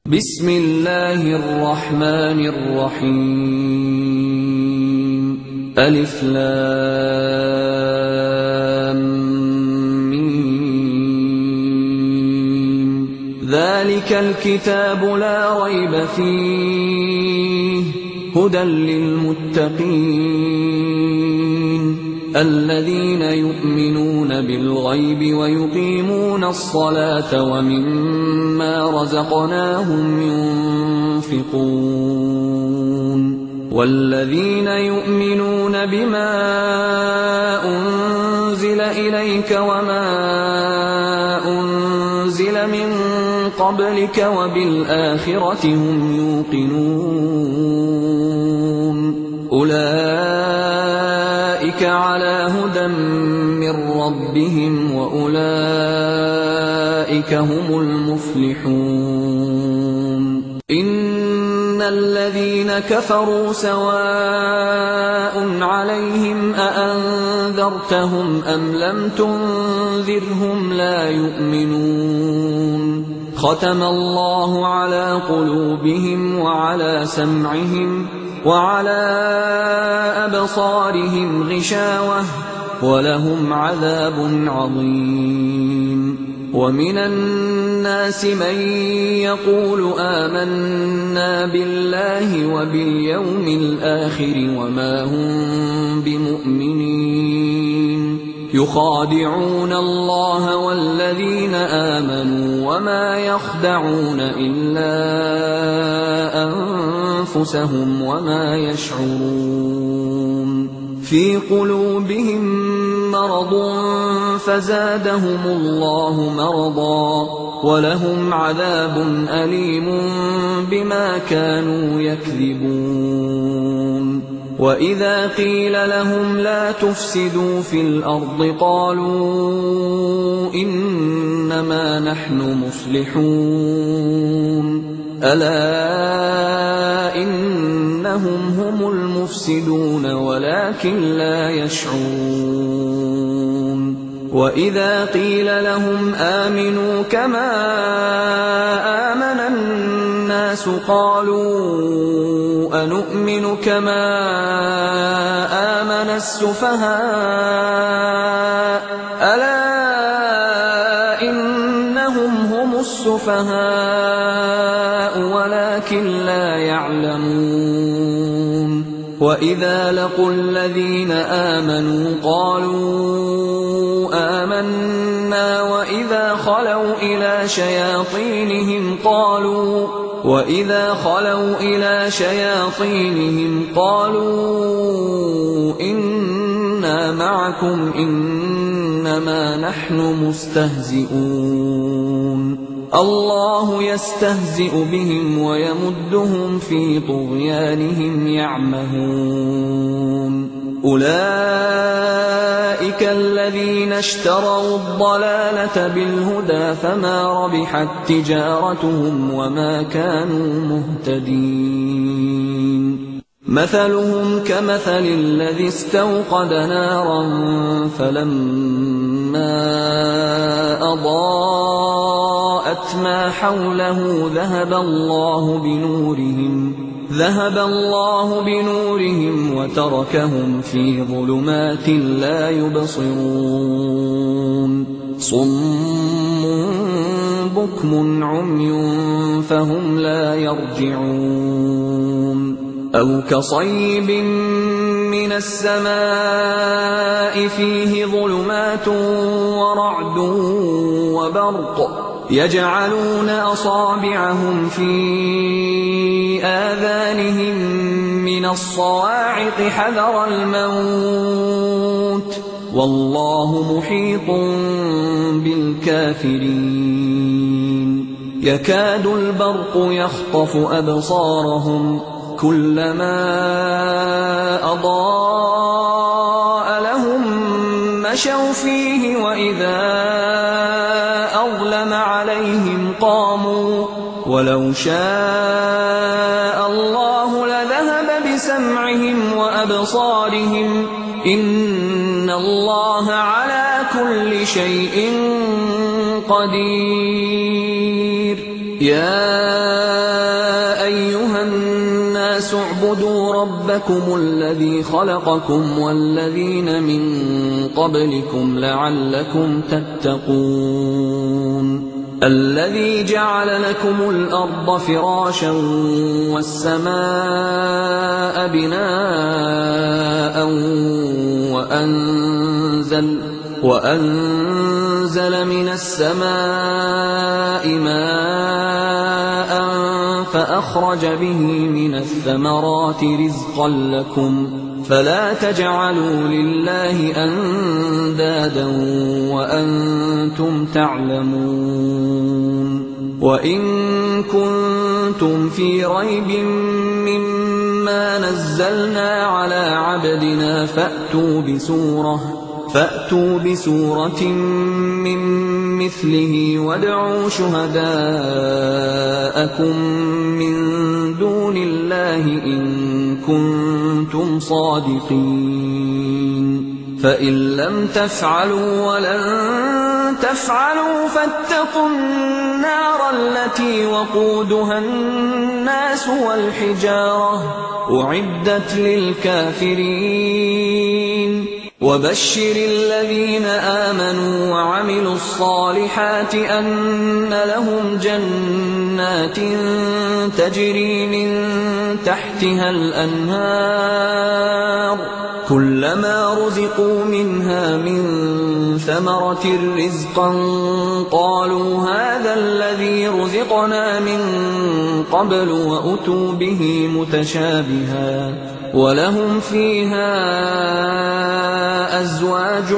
بسم الله الرحمن الرحيم ألف لام ميم ذلك الكتاب لا ريب فيه هدى للمتقين الذين يؤمنون بالغيب ويقيمون الصلاة ومما رزقناهم ينفقون والذين يؤمنون بما أنزل إليك وما أنزل من قبلك وبالآخرة هم يوقنون أولئك على هدى من ربهم وأولئك هم المفلحون إن الذين كفروا سواء عليهم أأنذرتهم أم لم تنذرهم لا يؤمنون ختم الله على قلوبهم وعلى سمعهم وعلى أبصارهم غشاوة ولهم عذاب عظيم ومن الناس من يقول آمنا بالله وباليوم الآخر وما هم بمؤمنين يخادعون الله والذين آمنوا وما يخدعون إلا أنفسهم وما يشعرون في قلوبهم مرض فزادهم الله مرضا ولهم عذاب أليم بما كانوا يكذبون وإذا قيل لهم لا تفسدوا في الأرض قالوا إنما نحن مصلحون ألا إنهم هم المفسدون ولكن لا يشعرون وإذا قيل لهم آمنوا كما آمن الناس قالوا أنؤمن كما آمن السفهاء ألا إنهم هم السفهاء ولكن لا يعلمون وإذا لقوا الذين آمنوا قالوا آمنا وإذا خلوا إلى شياطينهم قالوا إنا معكم إنما نحن مستهزئون الله يستهزئ بهم ويمدهم في طغيانهم يعمهون أولئك الذين اشتروا الضلالة بالهدى فما ربحت تجارتهم وما كانوا مهتدين مثلهم كمثل الذي استوقد نارا فلما أضاءت ما حوله ذهب الله بنورهم وتركهم في ظلمات لا يبصرون صم بكم عمي فهم لا يرجعون أو كصيب من السماء فيه ظلمات ورعد وبرق يجعلون أصابعهم في آذانهم من الصواعق حذر الموت والله محيط بالكافرين يكاد البرق يخطف أبصارهم كلما أضاء لهم مشوا فيه وإذا أظلم عليهم قاموا ولو شاء الله لذهب بسمعهم وأبصارهم إن الله على كل شيء قدير يا اعبدوا ربكم الذي خلقكم والذين من قبلكم لعلكم تتقون الذي جعل لكم الأرض فراشا والسماء بناء وأنزل من السماء ماء فأخرج به من الثمرات رزقا لكم فلا تجعلوا لله أندادا وأنتم تعلمون وإن كنتم في ريب مما نزلنا على عبدنا فأتوا بسورة من مثله وادعوا شهداءكم من دون الله إن كنتم صادقين فإن لم تفعلوا ولن تفعلوا فاتقوا النار التي وقودها الناس والحجارة أعدت للكافرين وبشر الذين آمنوا وعملوا الصالحات أن لهم جنات تجري من تحتها الأنهار كلما رزقوا منها من ثمرة رزقا قالوا هذا الذي رزقنا من قبل وأتوا به متشابها ولهم فيها أزواج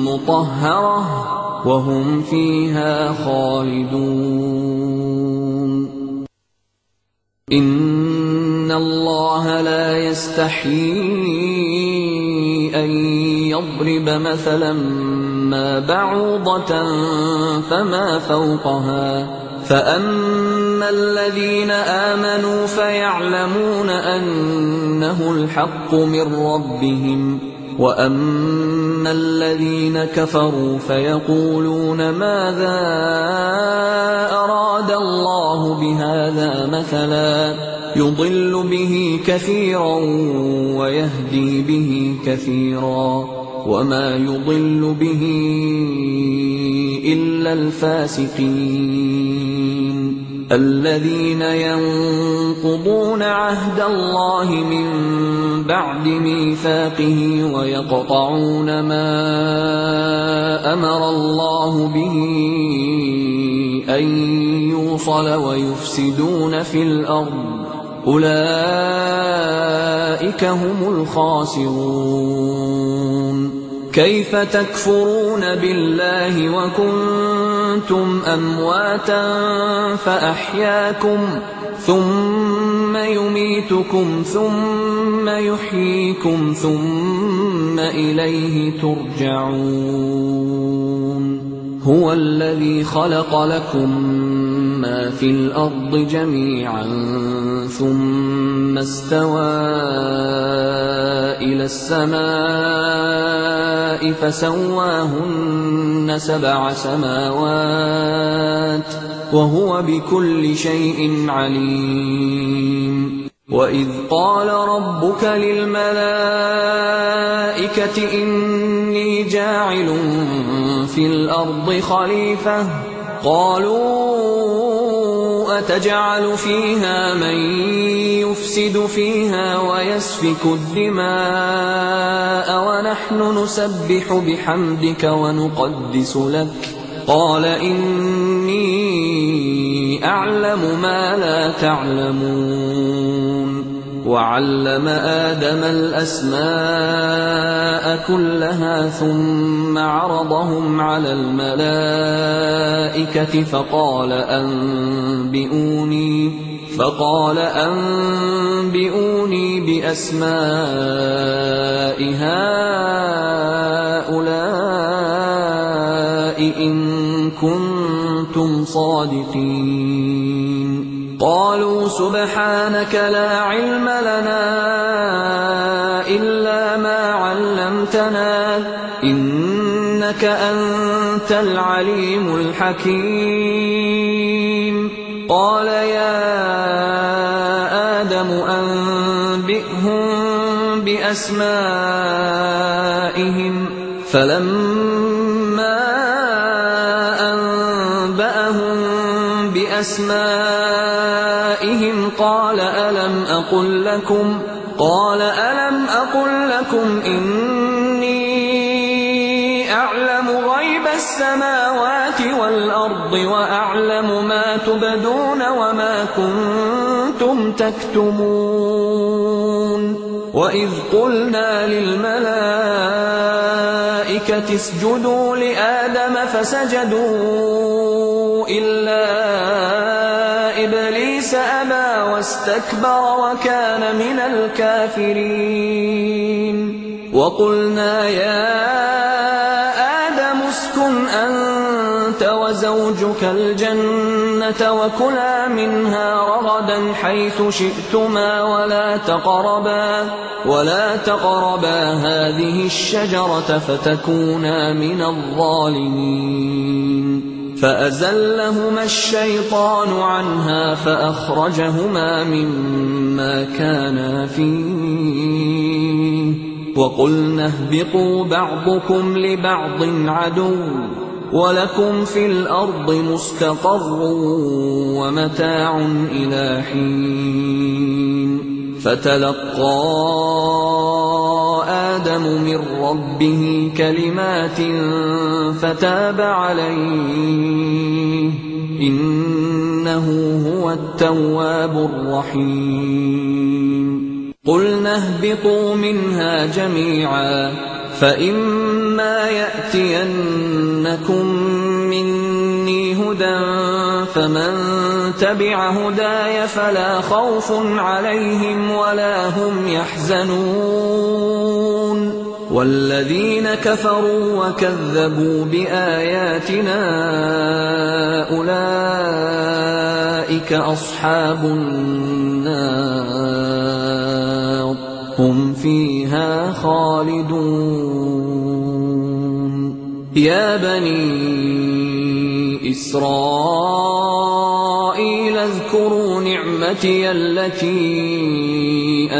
مطهرة وهم فيها خالدون إن الله لا يستحيي أن يضرب مثلا ما بعوضة فما فوقها فأما الذين آمنوا فيعلمون أنه الحق من ربهم وأما الذين كفروا فيقولون ماذا أراد الله بهذا مثلا يضل به كثيرا ويهدي به كثيرا وما يضل به إلا الفاسقين الذين ينقضون عهد الله من بعد ميثاقه ويقطعون ما أمر الله به أن يوصل ويفسدون في الأرض أولئك هم الخاسرون كيف تكفرون بالله وكنتم أمواتا فأحياكم ثم يميتكم ثم يحييكم ثم إليه ترجعون هو الذي خلق لكم ما في الأرض جميعا ثم استوى إلى السماء فسواهن 7 سماوات وهو بكل شيء عليم وإذ قال ربك للملائكة إني جاعل في الأرض خليفة قالوا أتجعل فيها من يفسد فيها ويسفك الدماء ونحن نسبح بحمدك ونقدس لك قال إني أعلم ما لا تعلمون وعلم آدم الأسماء كلها ثم عرضهم على الملائكة فقال أنبئوني بأسماء هؤلاء إن كنتم صادقين قالوا سبحانك لا علم لنا إلا ما علمتنا إنك أنت العليم الحكيم قال يا آدم بأسمائهم فلما أنبأهم بأسمائهم قال ألم أقل لكم إني أعلم غيب السماوات والأرض وأعلم ما تبدون وما كنتم تكتمون وإذ قلنا للملائكة اسجدوا لآدم فسجدوا إلا إبليس أبى واستكبر وكان من الكافرين وقلنا يا آدم اسكن أنت وزوجك الجنة وكلا منها رغدا حيث شئتما ولا تقربا هذه الشجرة فتكونا من الظالمين فأزلهما الشيطان عنها فأخرجهما مما كانا فيه وقلنا اهبطوا بعضكم لبعض عدو ولكم في الأرض مستقر ومتاع إلى حين فتلقى آدم من ربه كلمات فتاب عليه إنه هو التواب الرحيم قلنا اهبطوا منها جميعا فإما يأتينكم مني هدى فمن تبع هداي فلا خوف عليهم ولا هم يحزنون والذين كفروا وكذبوا بآياتنا أولئك أصحاب النار هم فيها خالدون يا بني إسرائيل اذكروا نعمتي التي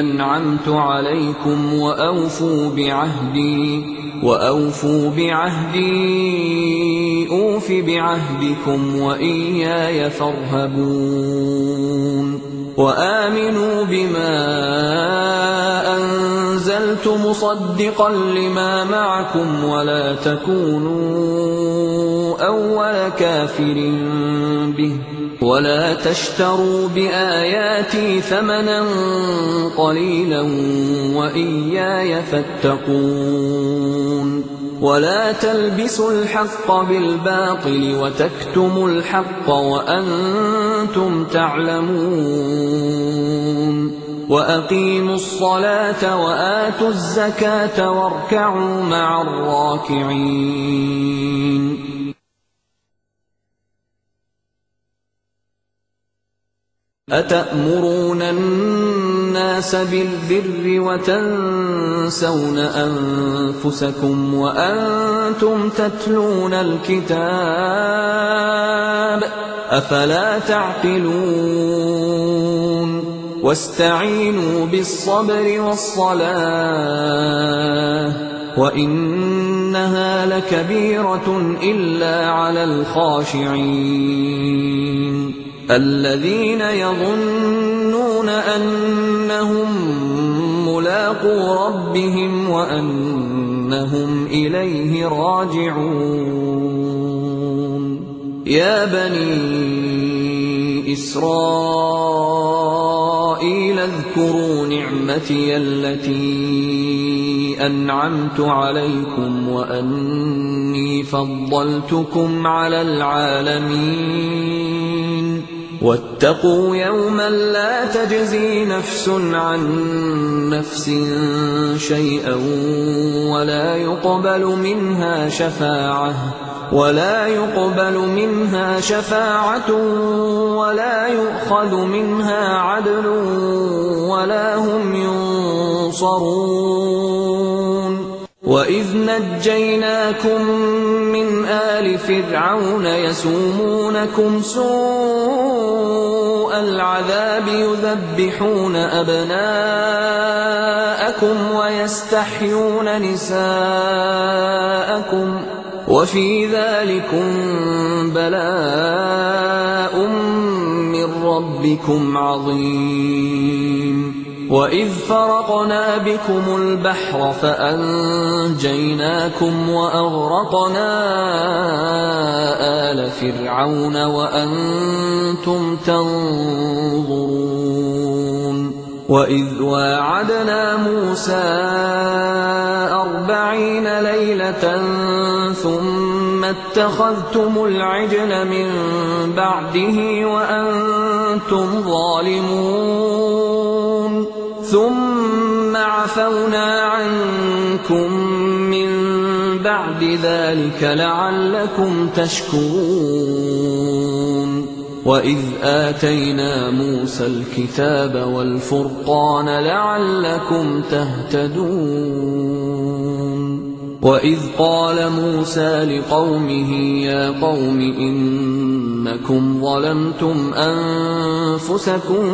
أنعمت عليكم وأوفوا بعهدي أوف بعهدكم وإياي فارهبون وآمنوا بما أنزلت مصدقا لما معكم ولا تكونوا أول كافر به ولا تشتروا بآياتي ثمنا قليلا وإياي فاتقون ولا تلبسوا الحق بالباطل وتكتموا الحق وأنتم تعلمون وأقيموا الصلاة وآتوا الزكاة واركعوا مع الراكعين أتأمرون الناس بالبر وتنسون أنفسكم وأنتم تتلون الكتاب أفلا تعقلون واستعينوا بالصبر والصلاة وإنها لكبيرة إلا على الخاشعين الذين يظنون أنهم ملاقو ربهم وأنهم إليه راجعون يا بني إسرائيل اذكروا نعمتي التي أنعمت عليكم وأني فضلتكم على العالمين واتقوا يوما لا تجزي نفس عن نفس شيئا ولا يقبل منها شفاعة ولا يؤخذ منها عدل ولا هم ينصرون وإذ نجيناكم من آل فرعون يسومونكم سوء العذاب يذبحون أبناءكم نساءكم ويستحيون نساءكم وفي ذلكم بلاء من ربكم عظيم. وإذ فرقنا بكم البحر فأنجيناكم وأغرقنا آل فرعون وأنتم تنظرون. وإذ واعدنا موسى 40 ليلة ثم اتخذتم العجل من بعده وأنتم ظالمون ثم عفونا عنكم من بعد ذلك لعلكم تشكرون. وإذ آتينا موسى الكتاب والفرقان لعلكم تهتدون. وإذ قال موسى لقومه يا قوم إنكم ظلمتم أنفسكم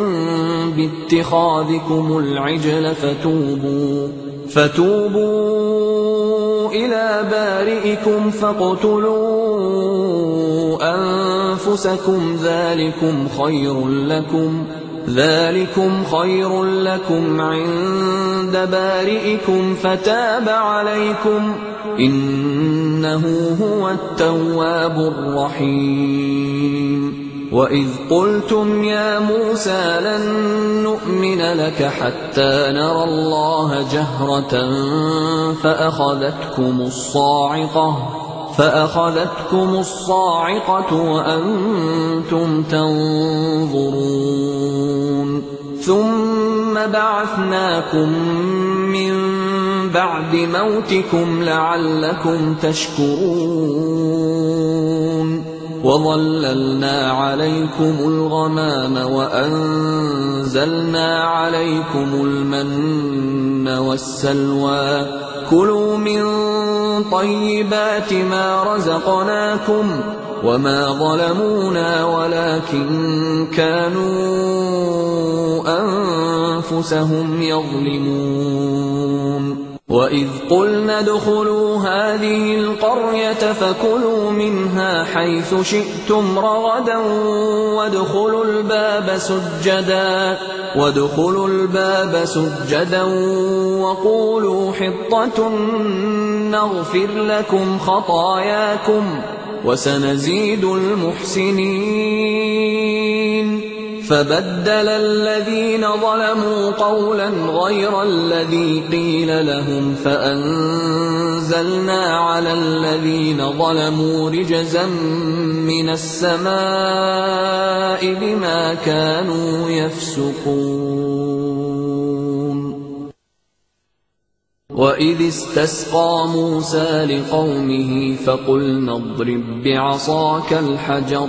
باتخاذكم العجل فتوبوا إلى بارئكم فاقتلوا أنفسكم ذلكم خير لكم عند بارئكم فتاب عليكم إنه هو التواب الرحيم. وإذ قلتم يا موسى لن نؤمن لك حتى نرى الله جهرة فأخذتكم الصاعقة وأنتم تنظرون. ثم بعثناكم من بعد موتكم لعلكم تشكرون. وظللنا عليكم الغمام وأنزلنا عليكم المن والسلوى كلوا من طيبات ما رزقناكم وما ظلمونا ولكن كانوا أنفسهم يظلمون. وإذ قلنا ادخلوا هذه القرية فكلوا منها حيث شئتم رغدا وادخلوا الباب سجدا وقولوا حطة نغفر لكم خطاياكم وسنزيد المحسنين. فبدل الذين ظلموا قولا غير الذي قيل لهم فأنزلنا على الذين ظلموا رجزا من السماء بما كانوا يفسقون. وإذ استسقى موسى لقومه فقلنا اضرب بعصاك الحجر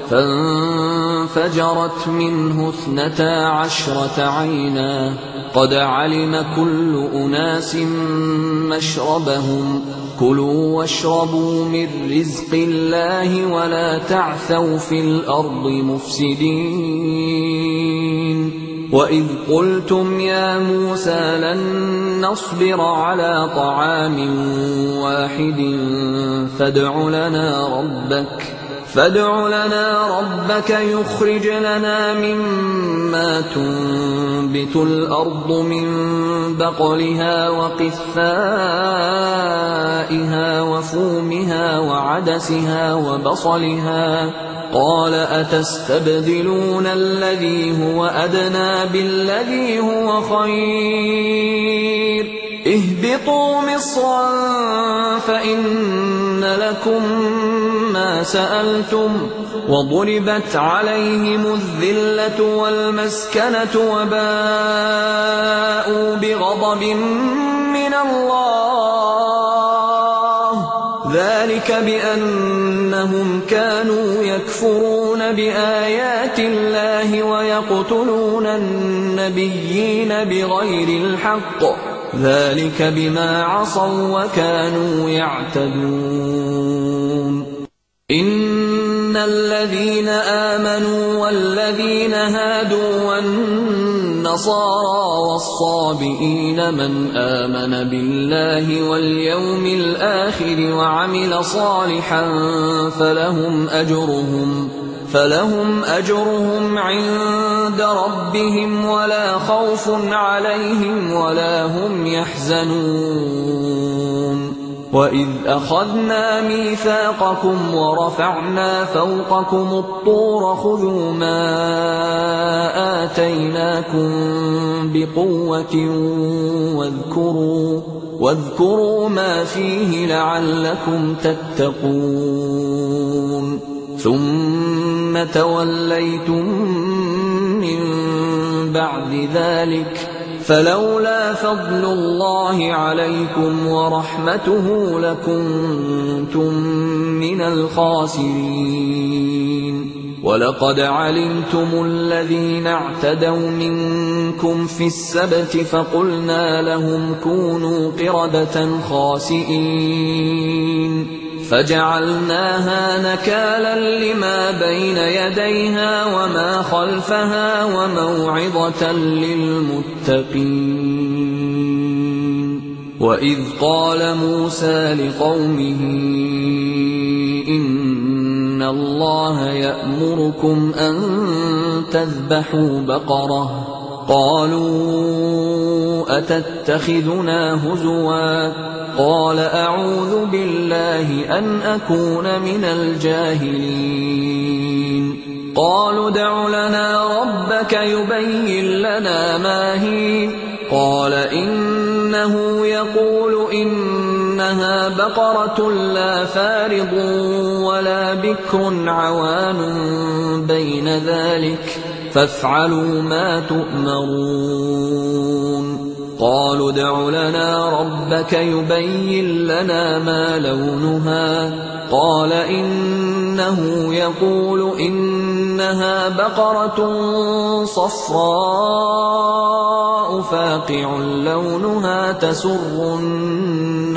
فانفجرت منه 12 عينا قد علم كل أناس مشربهم كلوا واشربوا من رزق الله ولا تعثوا في الأرض مفسدين. وإذ قلتم يا موسى لن نصبر على طعام واحد فادع لنا ربك يخرج لنا مما تنبت الأرض من بقلها وقثائها وفومها وعدسها وبصلها قال أتستبدلون الذي هو أدنى بالذي هو خير اهبطوا مصرا فإن لكم ما سألتم وضربت عليهم الذلة والمسكنة وباءوا بغضب من الله ذلك بأنهم كانوا يكفرون بآيات الله ويقتلون النبيين بغير الحق ذلك بما عصوا وكانوا يعتدون. إن الذين آمنوا والذين هادوا والنصارى النصارى والصابئين من آمن بالله واليوم الآخر وعمل صالحا فلهم أجرهم عند ربهم ولا خوف عليهم ولا هم يحزنون. وإذ أخذنا ميثاقكم ورفعنا فوقكم الطور خذوا ما آتيناكم بقوة واذكروا ما فيه لعلكم تتقون. ثم توليتم من بعد ذلك فلولا فضل الله عليكم ورحمته لكنتم من الخاسرين. ولقد علمتم الذين اعتدوا منكم في السبت فقلنا لهم كونوا قردة خاسئين فجعلناها نكالا لما بين يديها وما خلفها وموعظة للمتقين. وإذ قال موسى لقومه إن الله يأمركم أن تذبحوا بقرة قالوا أتتخذنا هزوا قال أعوذ بالله أن أكون من الجاهلين. قالوا ادع لنا ربك يبين لنا ما هي قال إنه يقول إنها بقرة لا فارض ولا بكر عوان بين ذلك فافعلوا ما تؤمرون. قالوا ادع لنا ربك يبين لنا ما لونها قال إنه يقول إنها بقرة صفراء فاقع لونها تسر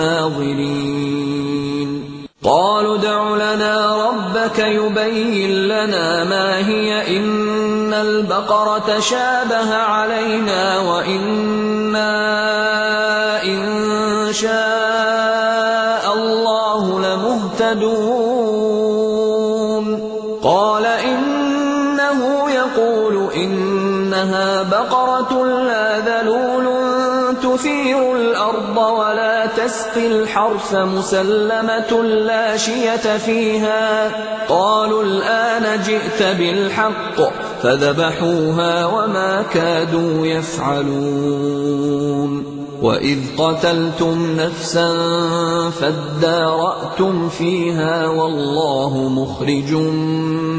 الناظرين. قالوا ادع لنا ربك يبين لنا ما هي إن البقرة شابه علينا وإنا إن شاء الله لمهتدون. قال إنه يقول إنها بقرة لا ذلول تثير الأرض ولا تسقي الحرث مسلمة لا شية فيها. قالوا الآن جئت بالحق فذبحوها وما كادوا يفعلون. وإذ قتلتم نفسا فادارأتم فيها والله مخرج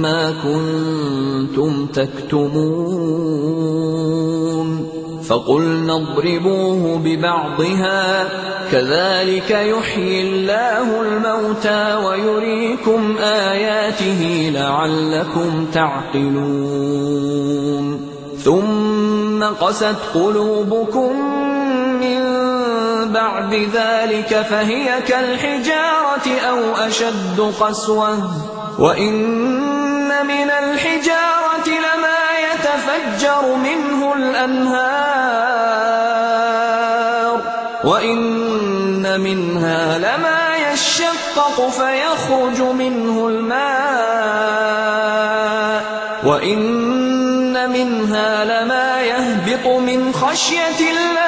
ما كنتم تكتمون. فقلنا اضربوه ببعضها كذلك يحيي الله الموتى ويريكم آياته لعلكم تعقلون. ثم قست قلوبكم من بعد ذلك فهي كالحجارة أو أشد قسوة وإن من الحجارة لما يتفجر منه الأنهار وإن منها لما يشقق فيخرج منه الماء وإن منها لما يهبط من خشية الله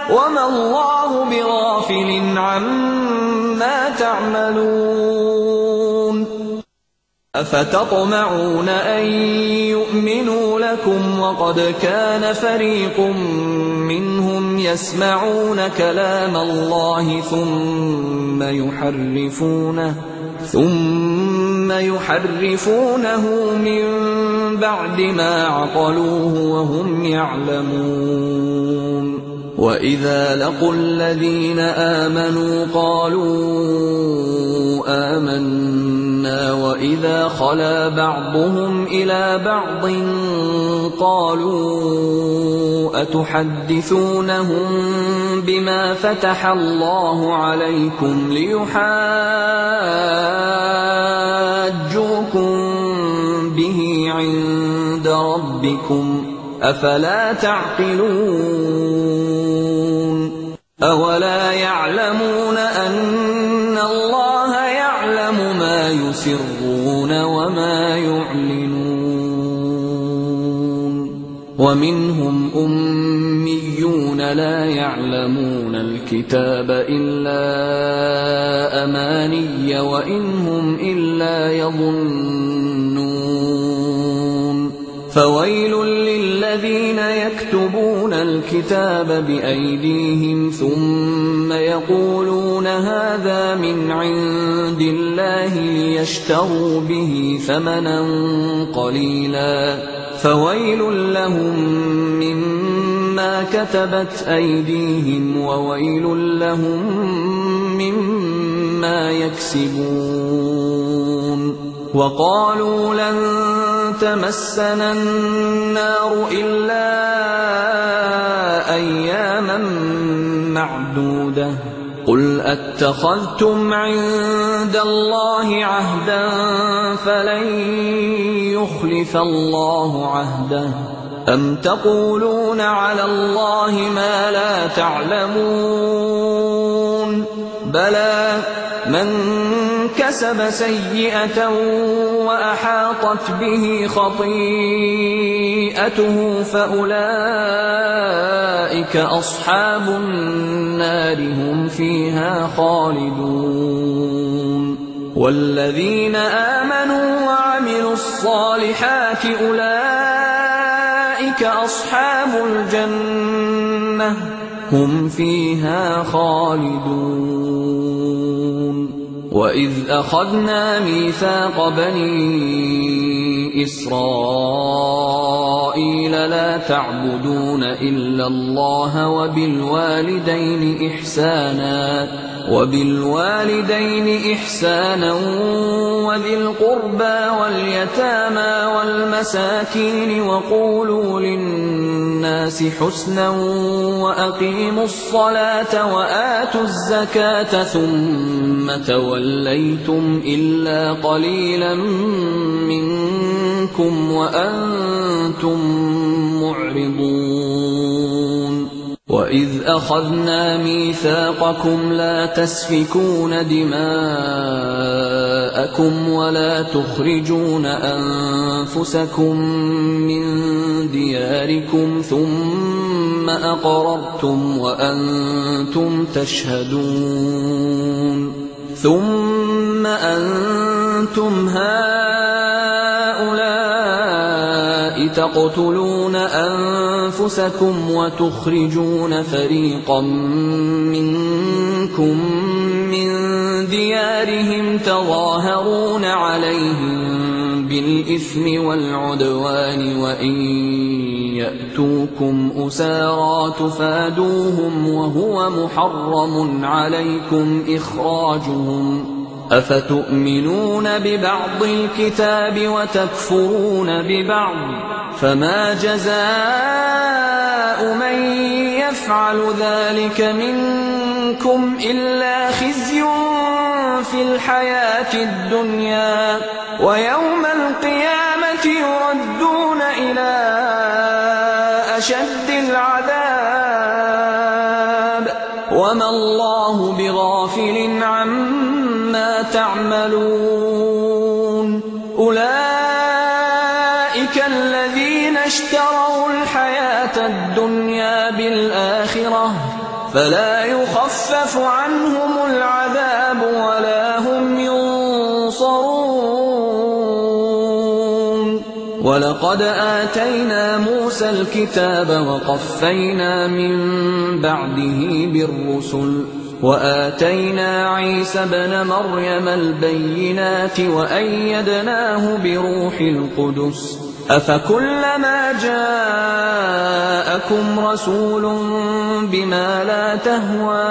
وما الله بغافل عما تعملون. أفتطمعون أن يؤمنوا لكم وقد كان فريق منهم يسمعون كلام الله ثم يحرفونه من بعد ما عقلوه وهم يعلمون. وإذا لقوا الذين آمنوا قالوا آمنا وإذا خلا بعضهم إلى بعض قالوا أتحدثونهم بما فتح الله عليكم ليحاجوكم به عند عند ربكم أفلا تعقلون أولا يعلمون أن الله يعلم ما يسرون وما يعلنون ومنهم أميون لا يعلمون الكتاب إلا أماني وإن هم إلا يظنون فويل للذين يكتبون الكتاب بأيديهم ثم يقولون هذا من عند الله ليشتروا به ثمنا قليلا فويل لهم مما كتبت أيديهم وويل لهم مما يكسبون وقالوا لن تمسنا النار إلا أياما معدودة قل أتخذتم عند الله عهدا فلن يخلف الله عهده أم تقولون على الله ما لا تعلمون بلى من كسب سيئة وأحاطت به خطيئته فأولئك أصحاب النار هم فيها خالدون والذين آمنوا وعملوا الصالحات أولئك أصحاب الجنة هم فيها خالدون وإذ أخذنا ميثاق بني إسرائيل لا تعبدون إلا الله وبالوالدين إحسانا وذي القربى واليتامى والمساكين وقولوا للناس حسنا وأقيموا الصلاة وآتوا الزكاة ثم توليتم إلا قليلا منكم وأنتم معرضون وإذ أخذنا ميثاقكم لا تسفكون دماءكم ولا تخرجون أنفسكم من دياركم ثم أقررتم وأنتم تشهدون ثم أنتم هؤلاء تقتلون أنفسكم وتخرجون فريقا منكم من ديارهم تظاهرون عليهم بالإثم والعدوان وإن يأتوكم أسارى تفادوهم وهو محرم عليكم إخراجهم أفتؤمنون ببعض الكتاب وتكفرون ببعض فما جزاء من يفعل ذلك منكم إلا خزي في الحياة الدنيا ويوم القيامة يردون إلى أشد العذاب وما الله بغافل عما تعملون أولئك الذين اشتروا الحياة الدنيا بالآخرة فلا يخفف عنهم العذاب ولا هم ينصرون ولقد آتينا موسى الكتاب وقفينا من بعده بالرسل وآتينا عيسى ابن مريم البينات وأيدناه بروح القدس أفكلما جاءكم رسول بما لا تهوى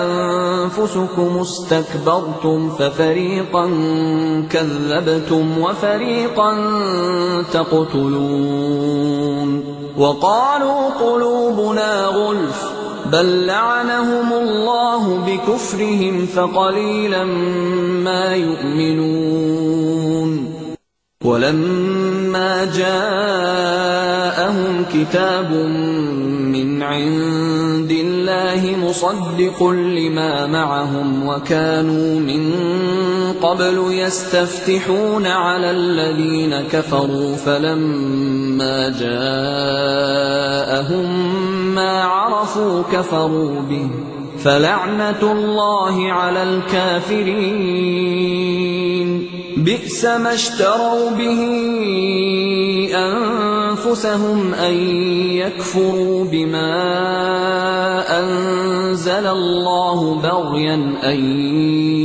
أنفسكم استكبرتم ففريقا كذبتم وفريقا تقتلون وقالوا قلوبنا غلف بل لعنهم الله بكفرهم فقليلا ما يؤمنون ولما جاءهم كتاب من عند الله مصدق لما معهم وكانوا من قبل يستفتحون على الذين كفروا فلما جاءهم ما عرفوا كفروا به فلعنة الله على الكافرين بئس ما اشتروا به أنفسهم أن يكفروا بما أنزل الله بغيا أن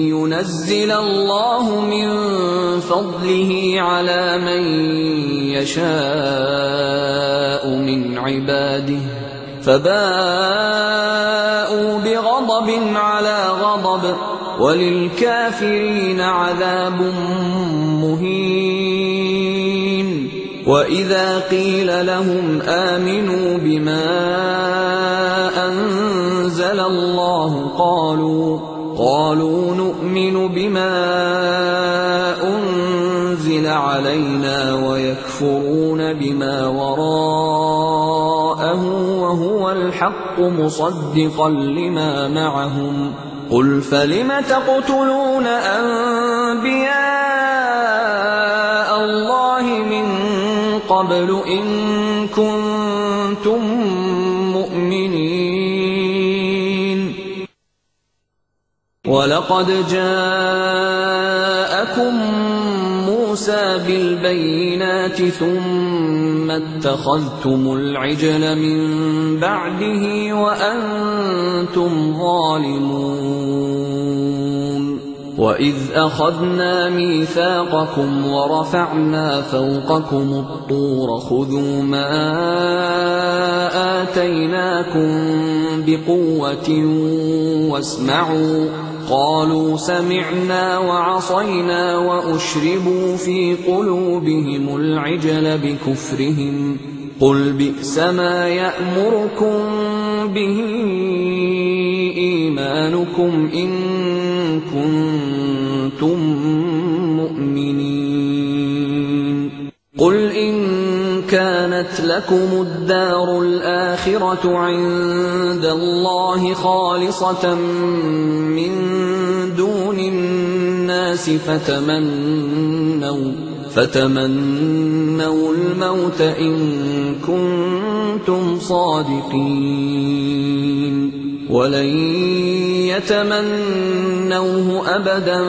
ينزل الله من فضله على من يشاء من عباده فباءوا بغضب على غضب وللكافرين عذاب مهين وإذا قيل لهم آمنوا بما أنزل الله قالوا نؤمن بما أنزل علينا ويكفرون بما وراءه وهو الحق مصدقا لما معهم قل فلم تقتلون أنبياء الله من قبل إن كنتم مؤمنين ولقد جاءكم موسى بالبينات ثم اتخذتم العجل من بعده وأنتم ظالمون وإذ أخذنا ميثاقكم ورفعنا فوقكم الطور خذوا ما آتيناكم بقوة واسمعوا قالوا سمعنا وعصينا وأشربوا في قلوبهم العجل بكفرهم قل بئس ما يأمركم به إيمانكم إن كنتم مؤمنين قل إن كانت لكم الدار الآخرة عند الله خالصة من دون الناس فتمنوا الموت إن كنتم صادقين ولن يتمنوه أبدا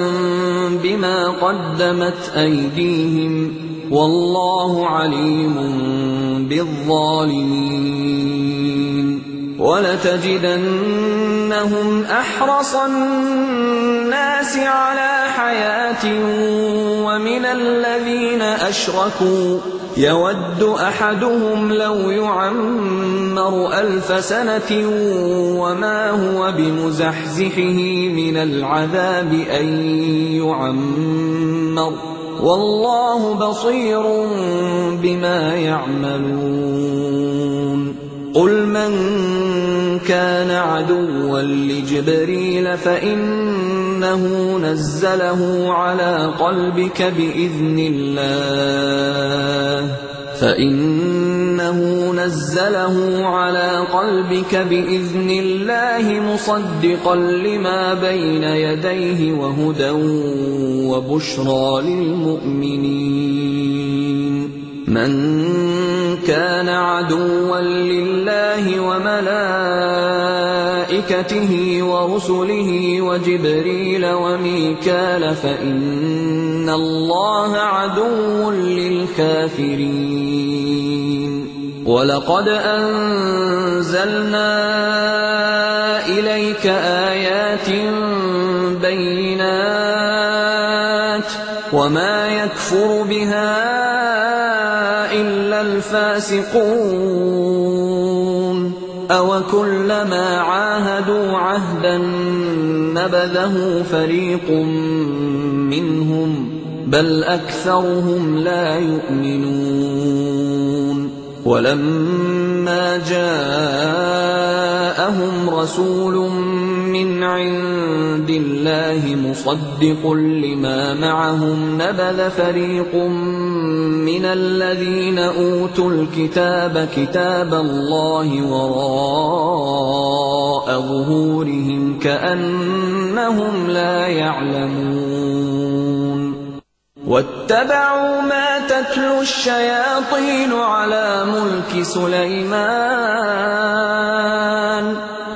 بما قدمت أيديهم والله عليم بالظالمين ولتجدنهم أحرص الناس على حياة ومن الذين أشركوا يود أحدهم لو يعمر 1000 سنة وما هو بمزحزحه من العذاب أن يعمر والله بصير بما يعملون قل من كان عدوا لجبريل فإنه نزله على قلبك بإذن الله مصدقا لما بين يديه وهدى وبشرى للمؤمنين من كان عدوا لله وملائكته ورسله وجبريل وميكال فإن الله عدو للكافرين ولقد أنزلنا إليك آيات بينات وما يكفر بها إلا الفاسقون أوكلما عاهدوا عهدا نبذه فريق منهم بل أكثرهم لا يؤمنون ولما جاءهم رسول من عند الله مصدق لما معهم نبذ فريق من الذين أوتوا الكتاب كتاب الله وراء ظهورهم كأنهم لا يعلمون واتبعوا ما تتلو الشياطين على ملك سليمان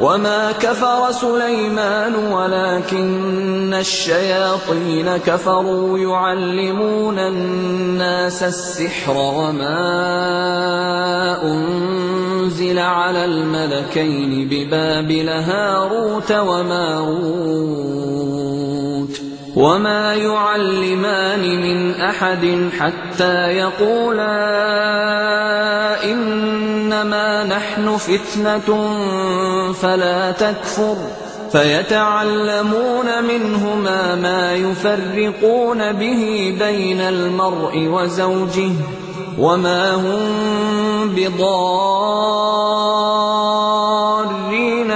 وما كفر سليمان ولكن الشياطين كفروا يعلمون الناس السحر وما أنزل على الملكين ببابل هاروت وماروت وما يعلمان من أحد حتى يقولا إنما نحن فتنة فلا تكفر فيتعلمون منهما ما يفرقون به بين المرء وزوجه وما هم بضارين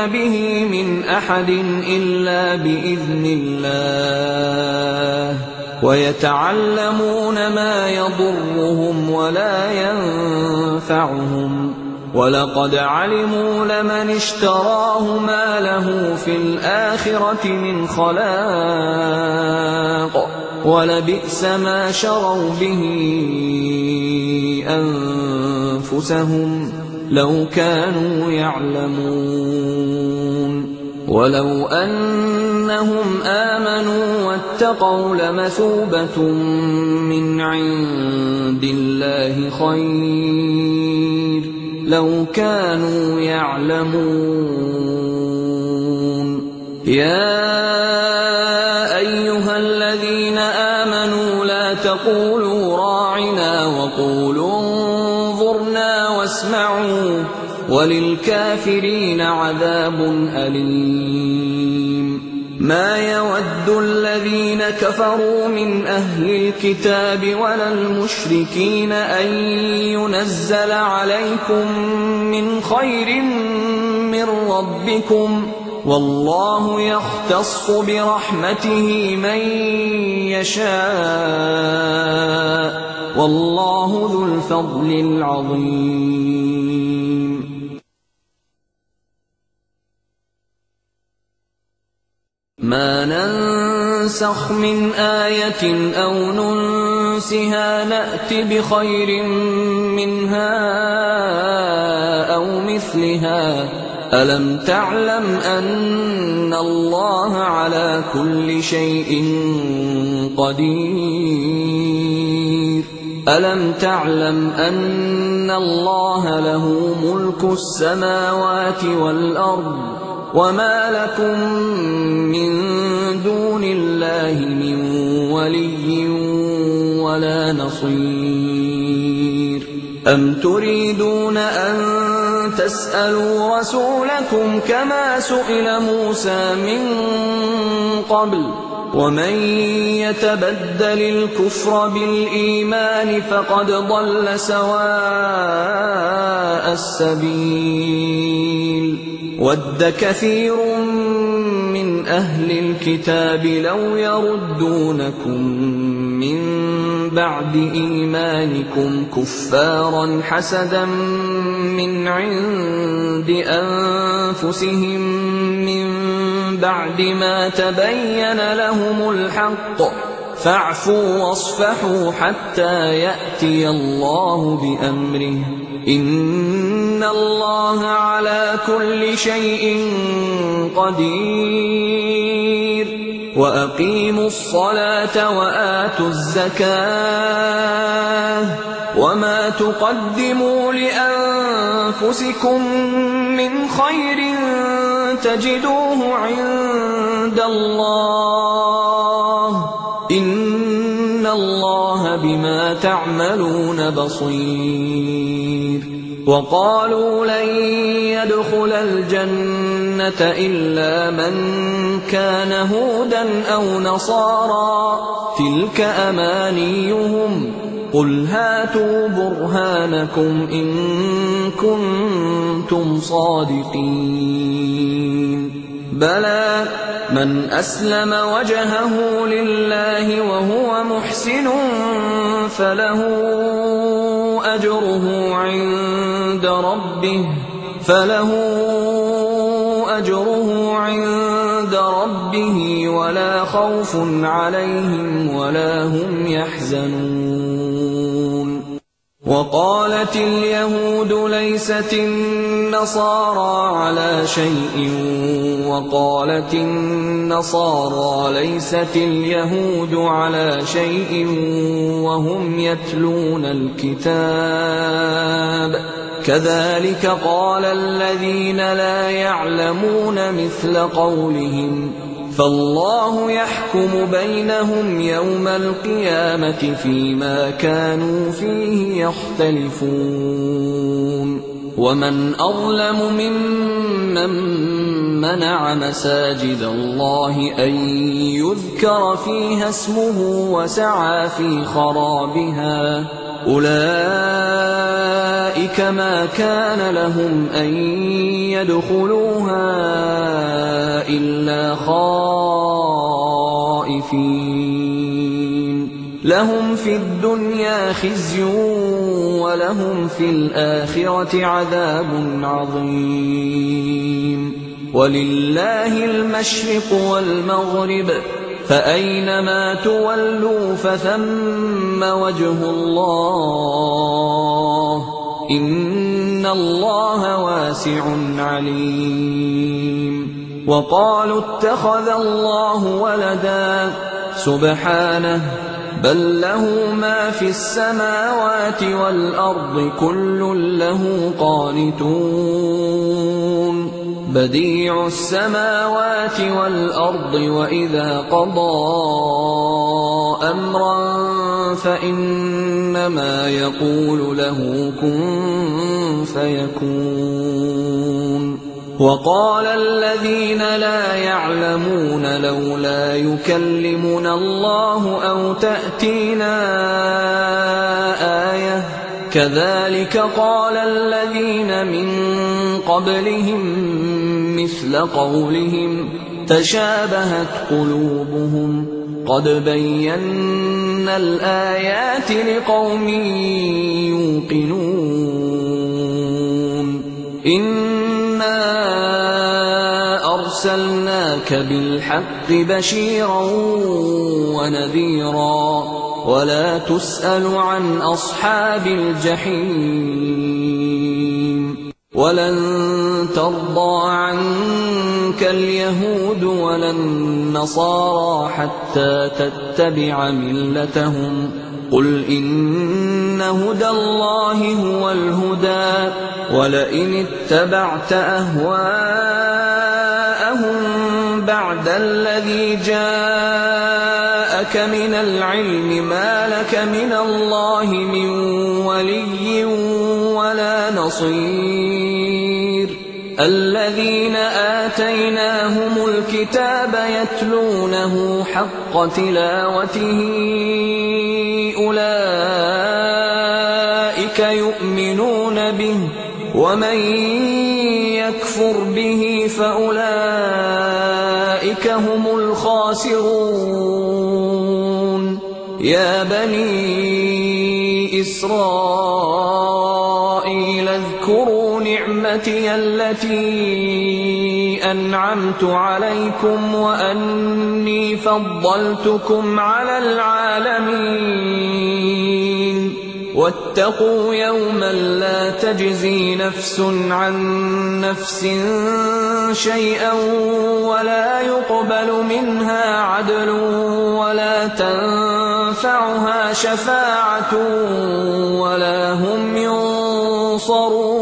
به من أحد إلا بإذن الله ويتعلمون ما يضرهم ولا ينفعهم ولقد علموا لمن اشتراه ما له في الآخرة من خلاق ولبئس ما شروا به أنفسهم لو كانوا يعلمون ولو أنهم آمنوا واتقوا لمثوبة من عند الله خير لو كانوا يعلمون يا أيها الذين آمنوا لا تقولوا راعنا وقولوا انظرنا واسمعوا وللكافرين عذاب أليم ما يود الذين كفروا من أهل الكتاب ولا المشركين أن ينزل عليكم من خير من ربكم والله يختص برحمته من يشاء والله ذو الفضل العظيم ما ننسخ من آية أو ننسها نأت بخير منها أو مثلها ألم تعلم أن الله على كل شيء قدير ألم تعلم أن الله له ملك السماوات والأرض وما لكم من دون الله من ولي ولا نصير أم تريدون أن تسألوا رسولكم كما سئل موسى من قبل ومن يتبدل الكفر بالإيمان فقد ضل سواء السبيل ود كثير من أهل الكتاب لو يردونكم من بعد إيمانكم كفارا حسدا من عند أنفسهم من بعد ما تبين لهم الحق فاعفوا واصفحوا حتى يأتي الله بأمره إن الله على كل شيء قدير وأقيموا الصلاة وآتوا الزكاة وما تقدموا لأنفسكم من خير تجدوه عند الله إن الله بما تعملون بصير وقالوا لن يدخل الجنة إلا من كان هودا أو نصارى تلك أمانيهم قل هاتوا برهانكم إن كنتم صادقين بلى من أسلم وجهه لله وهو محسن فله أجره عند ربه ولا خوف عليهم ولا هم يحزنون. وقالت اليهود ليست النصارى على شيء وقالت النصارى ليست اليهود على شيء وهم يتلون الكتاب كذلك قال الذين لا يعلمون مثل قولهم فالله يحكم بينهم يوم القيامة فيما كانوا فيه يختلفون. ومن أظلم ممن منع مساجد الله أن يذكر فيها اسمه وسعى في خرابها أولئك ما كان لهم أن يدخلوها إلا خائفين لهم في الدنيا خزي ولهم في الآخرة عذاب عظيم. ولله المشرق والمغرب فأينما تولوا فثم وجه الله إن الله واسع عليم. وقالوا اتخذ الله ولدا سبحانه بل له ما في السماوات والأرض كل له قانتون بديع السماوات والأرض وإذا قضى أمرا فإنما يقول له كن فيكون. وقال الذين لا يعلمون لولا يكلمنا الله أو تأتينا آية كذلك قال الذين من قبلهم مثل قولهم تشابهت قلوبهم قد بينا الآيات لقوم يوقنون. إنا أرسلناك بالحق بشيرا ونذيرا ولا تسأل عن أصحاب الجحيم. ولن ترضى عنك اليهود ولا النصارى حتى تتبع ملتهم قل إن هدى الله هو الهدى ولئن اتبعت أهواءهم بعد الذي جاءك من العلم ما لك من الله من ولي ولا نصير. الذين آتيناهم الكتاب يتلونه حق تلاوته أولئك يؤمنون به ومن يكفر به فأولئك هم الخاسرون. يا بني إسرائيل اذكروا نعمتي التي أنعمت عليكم وأني فضلتكم على العالمين. واتقوا يوما لا تجزي نفس عن نفس شيئا ولا يقبل منها عدل ولا تنفعها شفاعة ولا هم ينصرون.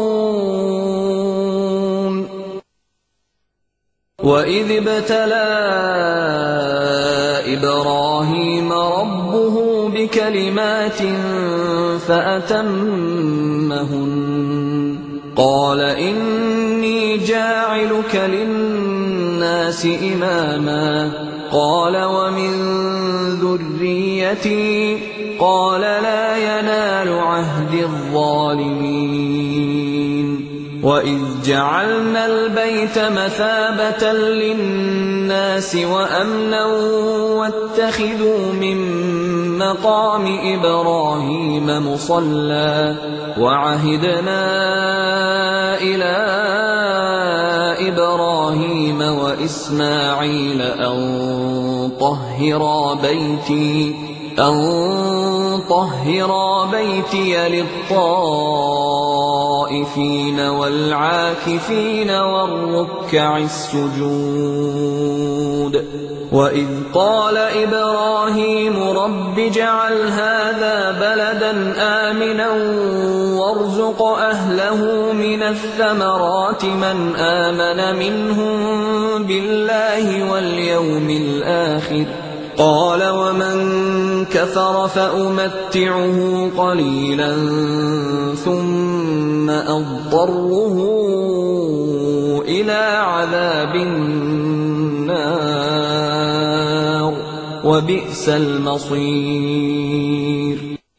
وإذ ابتلى إبراهيم ربه بكلمات فأتمهن قال إني جاعلك للناس إماما قال ومن ذريتي قال لا ينال عهد الظالمين. وإذ جعلنا البيت مثابة للناس وأمنا واتخذوا من مقام إبراهيم مصلى وعهدنا إلى إبراهيم وإسماعيل أن طهرا بيتي للطائفين والعاكفين والركع السجود وإذ قال إبراهيم رب اجعل هذا بلدا آمنا وارزق أهله من الثمرات من آمن منهم بالله واليوم الآخر قال ومن كفر فأمتعه قليلا ثم أضطره إلى عذاب النار وبئس المصير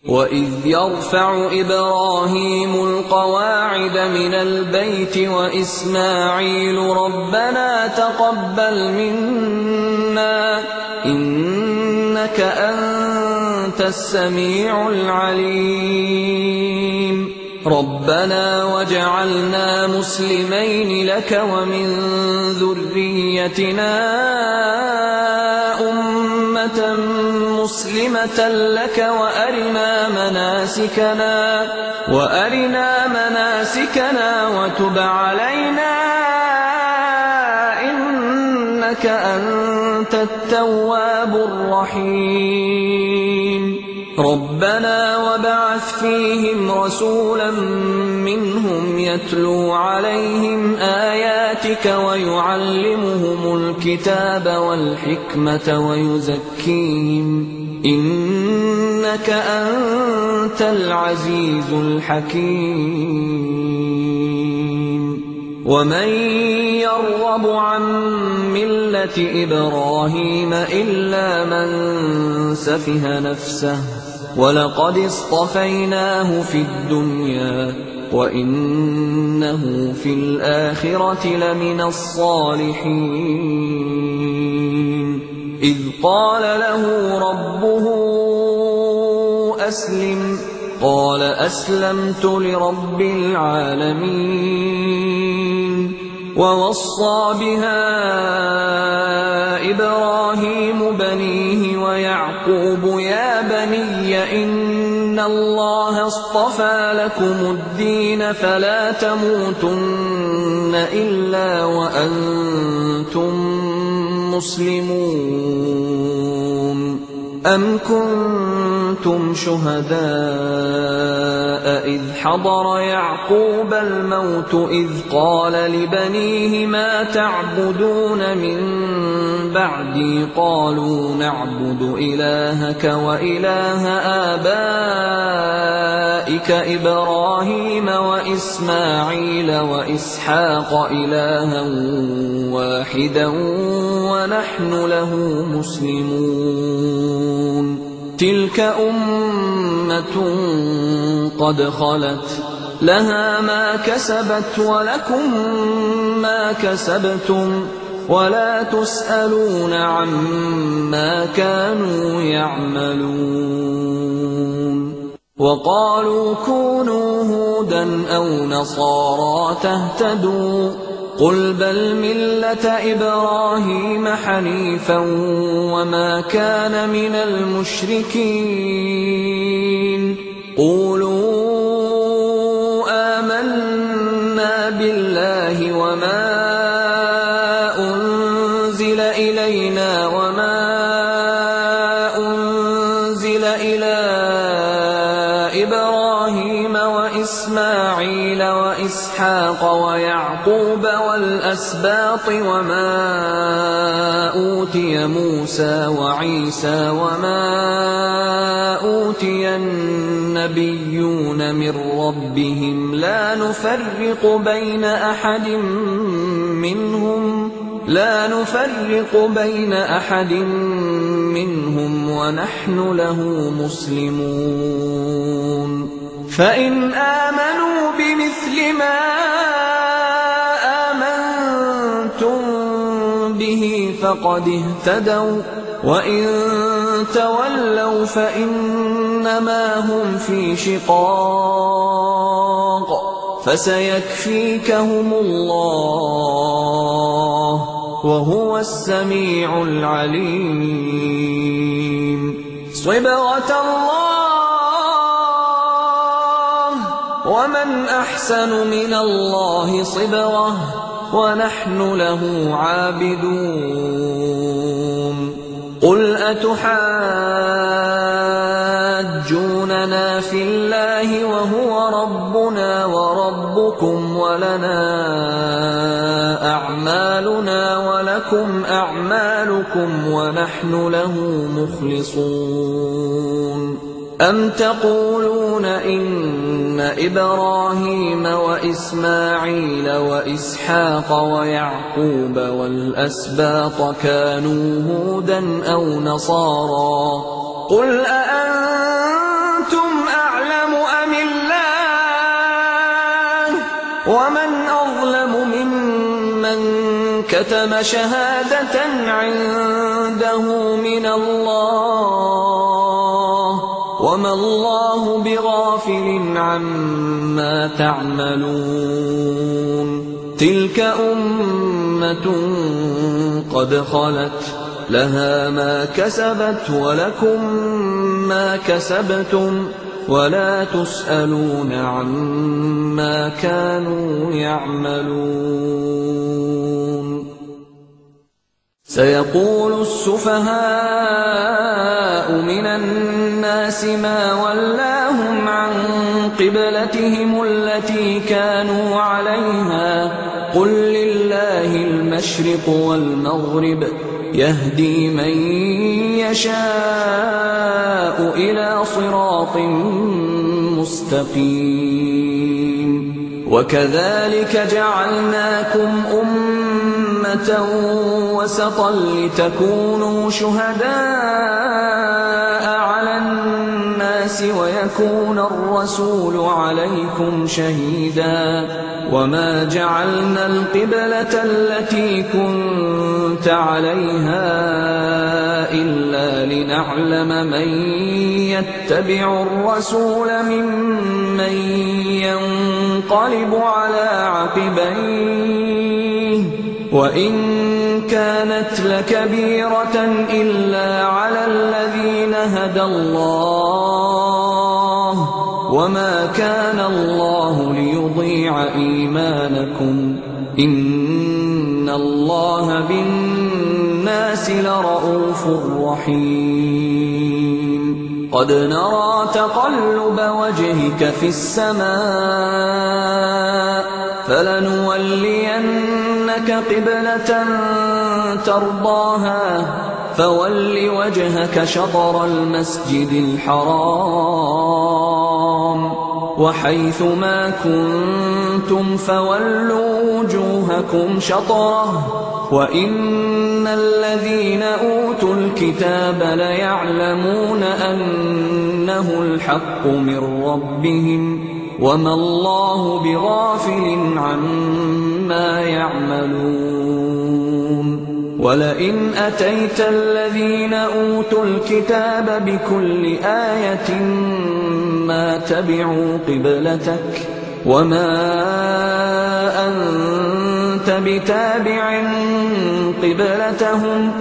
وإذ يرفع إبراهيم القواعد من البيت وإسماعيل ربنا تقبل منا إنك أنت السميع العليم ربنا واجعلنا مسلمين لك ومن ذريتنا أمة مسلمة لك وأرنا مناسكنا وتب علينا إنك أنت التواب الرحيم ربنا وابعث فيهم رسولا منهم يتلو عليهم آياتك ويعلمهم الكتاب والحكمة ويزكيهم إنك أنت العزيز الحكيم ومن يرغب عن ملة إبراهيم إلا من سفه نفسه ولقد اصطفيناه في الدنيا وإنه في الآخرة لمن الصالحين إذ قال له ربه أسلم قال أسلمت لرب العالمين ووصى بها إبراهيم بنيه ويعقوب يا بني إن الله اصطفى لكم الدين فلا تموتن إلا وأنتم مسلمون أم كنتم شهداء إذ حضر يعقوب الموت إذ قال لبنيه ما تعبدون من بعدي قالوا نعبد إلهك وإله آبائك إبراهيم وإسماعيل وإسحاق إلها واحدا ونحن له مسلمون تلك أمة قد خلت لها ما كسبت ولكم ما كسبتم ولا تسألون عما كانوا يعملون وقالوا كونوا هودا أو نصارى تهتدوا قل بل ملة إبراهيم حنيفا وما كان من المشركين قولوا آمنا بالله وما أنزل إلينا وما أنزل إلى إبراهيم وإسماعيل وإسحاق ويعقوب والأسباط وما أوتي موسى وعيسى وما أوتي النبيون من ربهم لا نفرق بين أحد منهم ونحن له مسلمون فإن آمنوا بمثل ما فقد اهتدوا وإن تولوا فإنما هم في شقاق فسيكفيكهم الله وهو السميع العليم. صبغة الله ومن أحسن من الله صبغة ونحن له عابدون. قل أتحاجوننا في الله وهو ربنا وربكم ولنا أعمالنا ولكم أعمالكم ونحن له مخلصون. أم تقولون إن إبراهيم وإسماعيل وإسحاق ويعقوب والأسباط كانوا هودا أو نصارى قل أأنتم أعلم أم الله ومن أظلم ممن كتم شهادة عنده من الله وما الله بغافل عما تعملون. تلك أمة قد خلت لها ما كسبت ولكم ما كسبتم ولا تسألون عما كانوا يعملون. سيقول السفهاء من الناس ما ولاهم عن قبلتهم التي كانوا عليها قل لله المشرق والمغرب يهدي من يشاء إلى صراط مستقيم. وكذلك جعلناكم أمة وسطا لتكونوا شهداء على الناس ويكون الرسول عليكم شهيدا وما جعلنا القبلة التي كنت عليها إلا لنعلم من يتبع الرسول ممن ينقلب على عقبيه وإن كانت لكبيرة إلا على الذين هدى الله وما كان الله ليضيع إيمانكم إن الله بالناس لرءوف رحيم. قد نرى تقلب وجهك في السماء فلنولينك قبلة ترضاها فول وجهك شطر المسجد الحرام وحيث ما كنتم فولوا وجوهكم شطره وإن الذين أوتوا الكتاب ليعلمون أنه الحق من ربهم وما الله بغافل عما يعملون. ولئن أتيت الذين أوتوا الكتاب بكل آية ما تبعوا قبلتك وما أنت بتابع قبلتهم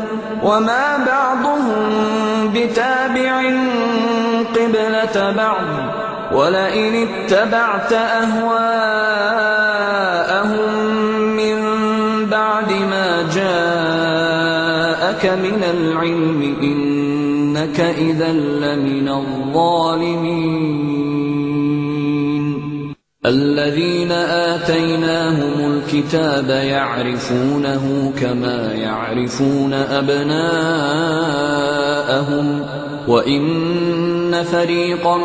وما بعضهم بتابع قبلة بعض ولئن اتبعت أهواءهم من بعد ما جاءك من العلم إنك إذا لمن الظالمين. الذين آتيناهم الكتاب يعرفونه كما يعرفون أبناءهم وإن فريقا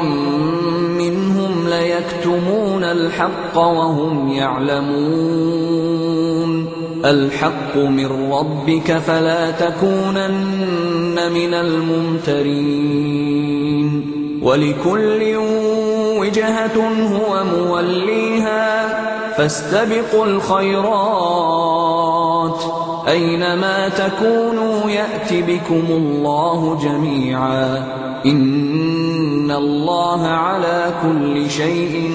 منهم ليكتمون الحق وهم يعلمون. الحق من ربك فلا تكونن من الممترين. ولكل وجهة هو موليها فاستبقوا الخيرات أينما تكونوا يأت بكم الله جميعا إن الله على كل شيء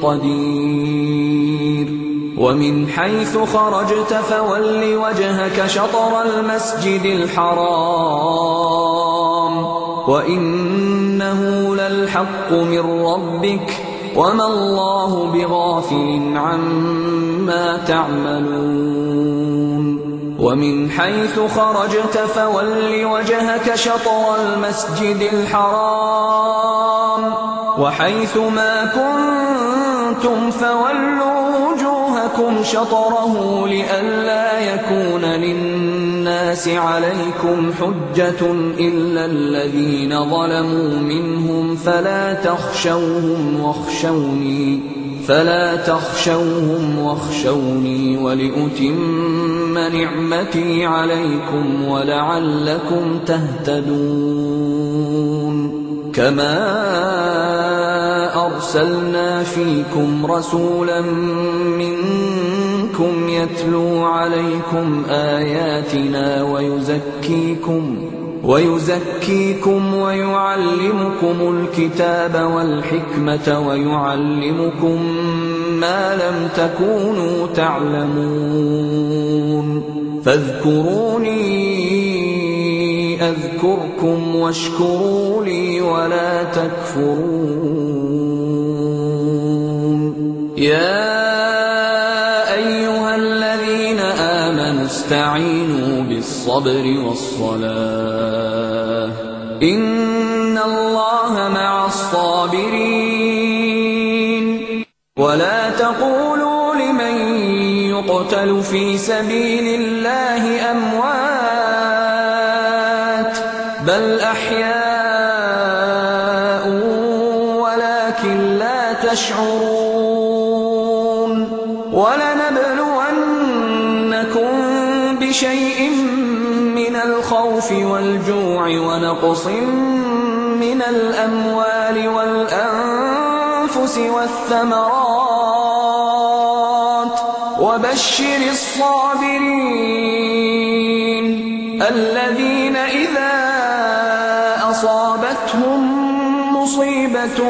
قدير ومن حيث خرجت فول وجهك شطر المسجد الحرام وإنه للحق من ربك وما الله بغافل عما تعملون ومن حيث خرجت فول وجهك شطر المسجد الحرام وحيث ما كنتم فولوا وجوهكم شطره لئلا يكون للناس عليكم حجة إلا الذين ظلموا منهم فلا تخشوهم واخشوني ولأتم نعمتي عليكم ولعلكم تهتدون كما أرسلنا فيكم رسولا منكم يتلو عليكم آياتنا ويزكيكم ويعلمكم الكتاب والحكمة ويعلمكم ما لم تكونوا تعلمون فاذكروني أذكركم واشكروا لي ولا تكفرون يا أيها الذين آمنوا استعينوا بالصبر والصلاة إن الله مع الصابرين ولا تقولوا لمن يقتل في سبيل الله أموات بل أحياء ولكن لا تشعرون ولنبلونكم بشيء من الخوف والجوع ونقص من الأموال والأنفس والثمرات وبشر الصابرين الذين إذا أصابتهم مصيبة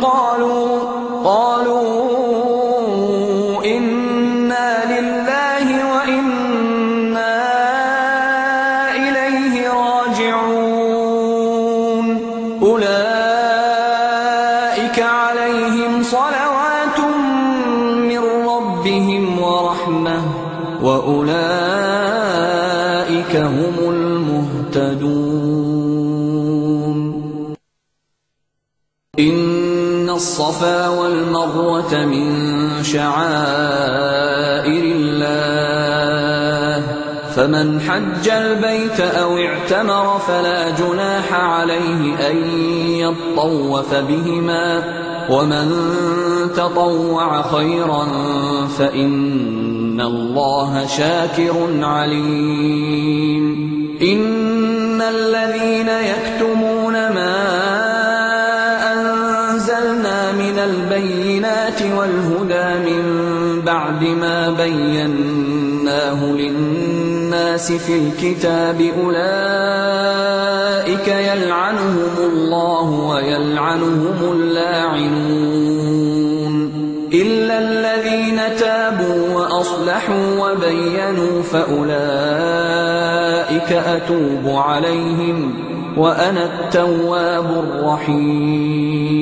قالوا إنا لله وإنا إليه راجعون أولئك عليهم صلوات من ربهم ورحمة وأولئك هم المهتدون إن الصفا والمروة من شعائر الله فمن حج البيت أو اعتمر فلا جناح عليه أن يطوف بهما ومن تطوع خيرا فإن الله شاكر عليم إن الذين يكتمون ما أنزلنا من البينات والهدى من بعد ما بيناه للناس في الكتاب أولئك يلعنهم الله ويلعنهم اللاعنون إلا الذين تابوا وأصلحوا وبينوا فأولئك أتوب عليهم وأنا التواب الرحيم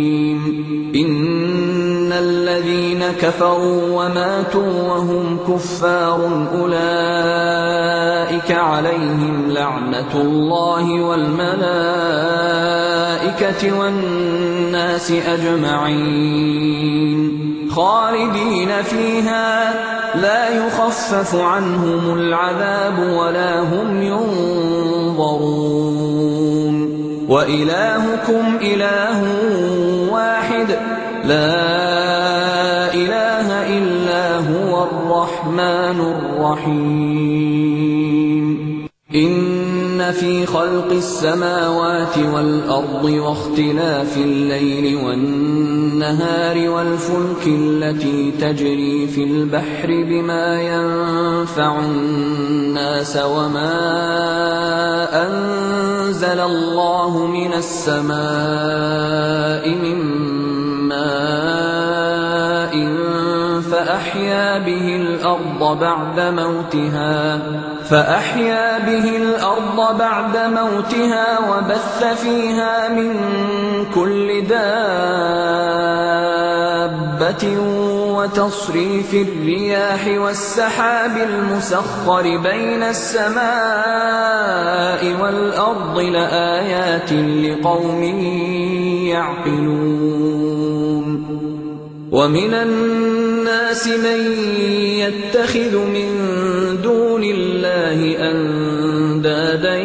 إن الذين كفروا وماتوا وهم كفار أولئك عليهم لعنة الله والملائكة والناس أجمعين خالدين فيها لا يخفف عنهم العذاب ولا هم ينظرون وإلهكم إله واحد لا إله إلا هو الرحمن الرحيم إن إِنَّ فِي خَلْقِ السَّمَاوَاتِ وَالْأَرْضِ وَاخْتِلَافِ اللَّيْلِ وَالنَّهَارِ وَالْفُلْكِ الَّتِي تَجْرِي فِي الْبَحْرِ بِمَا يَنفَعُ النَّاسَ وَمَا أَنزَلَ اللَّهُ مِنَ السَّمَاءِ مِن مَّاءٍ فَأَحْيَا بِهِ الْأَرْضَ بَعْدَ مَوْتِهَا وَبَثَّ فِيهَا مِن كُلِّ دَابَّةٍ وَتَصْرِيفِ الرِّيَاحِ وَالسَّحَابِ الْمُسَخَّرِ بَيْنَ السَّمَاءِ وَالْأَرْضِ لَآيَاتٍ لِقَوْمٍ يَعْقِلُونَ وَمِنَ النَّاسِ مَن يَتَّخِذُ مِن دُونِ اللَّهِ أَندَادًا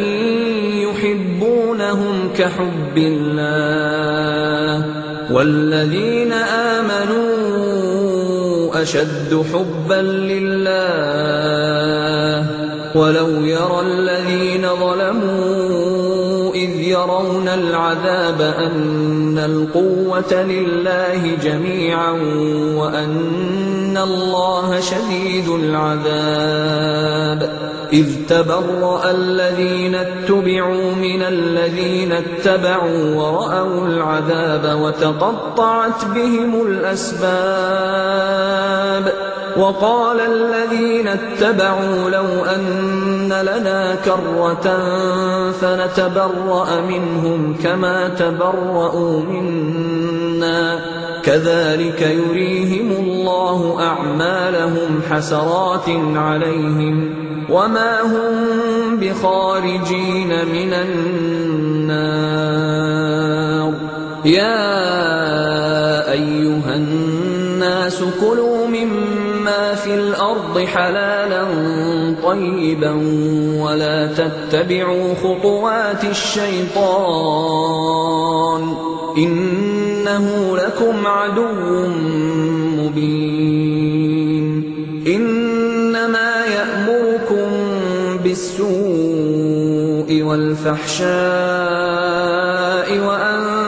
يُحِبُّونَهُمْ كَحُبِّ اللَّهِ وَالَّذِينَ آمَنُوا أَشَدُّ حُبًّا لِّلَّهِ وَلَوْ يَرَى الَّذِينَ ظَلَمُوا إِذْ يَرَوْنَ الْعَذَابَ أَنَّ الْقُوَّةَ لِلَّهِ جَمِيعًا وَأَنَّ اللَّهَ شَدِيدُ الْعَذَابِ إِذْ تَبَرَّأَ الَّذِينَ اتُّبِعُوا مِنَ الَّذِينَ اتَّبَعُوا وَرَأَوُا الْعَذَابَ وَتَقَطَّعَتْ بِهِمُ الْأَسْبَابُ وَقَالَ الَّذِينَ اتَّبَعُوا لَوْ أَنَّ لَنَا كَرَّةً فَنَتَبَرَّأَ مِنْهُمْ كَمَا تَبَرَّءُوا مِنَّا كَذَلِكَ يُرِيهِمُ اللَّهُ أَعْمَالَهُمْ حَسَرَاتٍ عَلَيْهِمْ وَمَا هُمْ بِخَارِجِينَ مِنَ النَّارِ يَا أَيُّهَا النَّاسُ كُلُوا مِمَّا فِي الْأَرْضِ حَلَالًا طَيِّبًا وَلَا تَتَّبِعُوا خُطُوَاتِ الشَّيْطَانِ إِنَّهُ لَكُمْ عَدُوٌّ مُّبِينٌ إِنَّمَا يَأْمُرُكُم بِالسُّوءِ وَالْفَحْشَاءِ وَأَن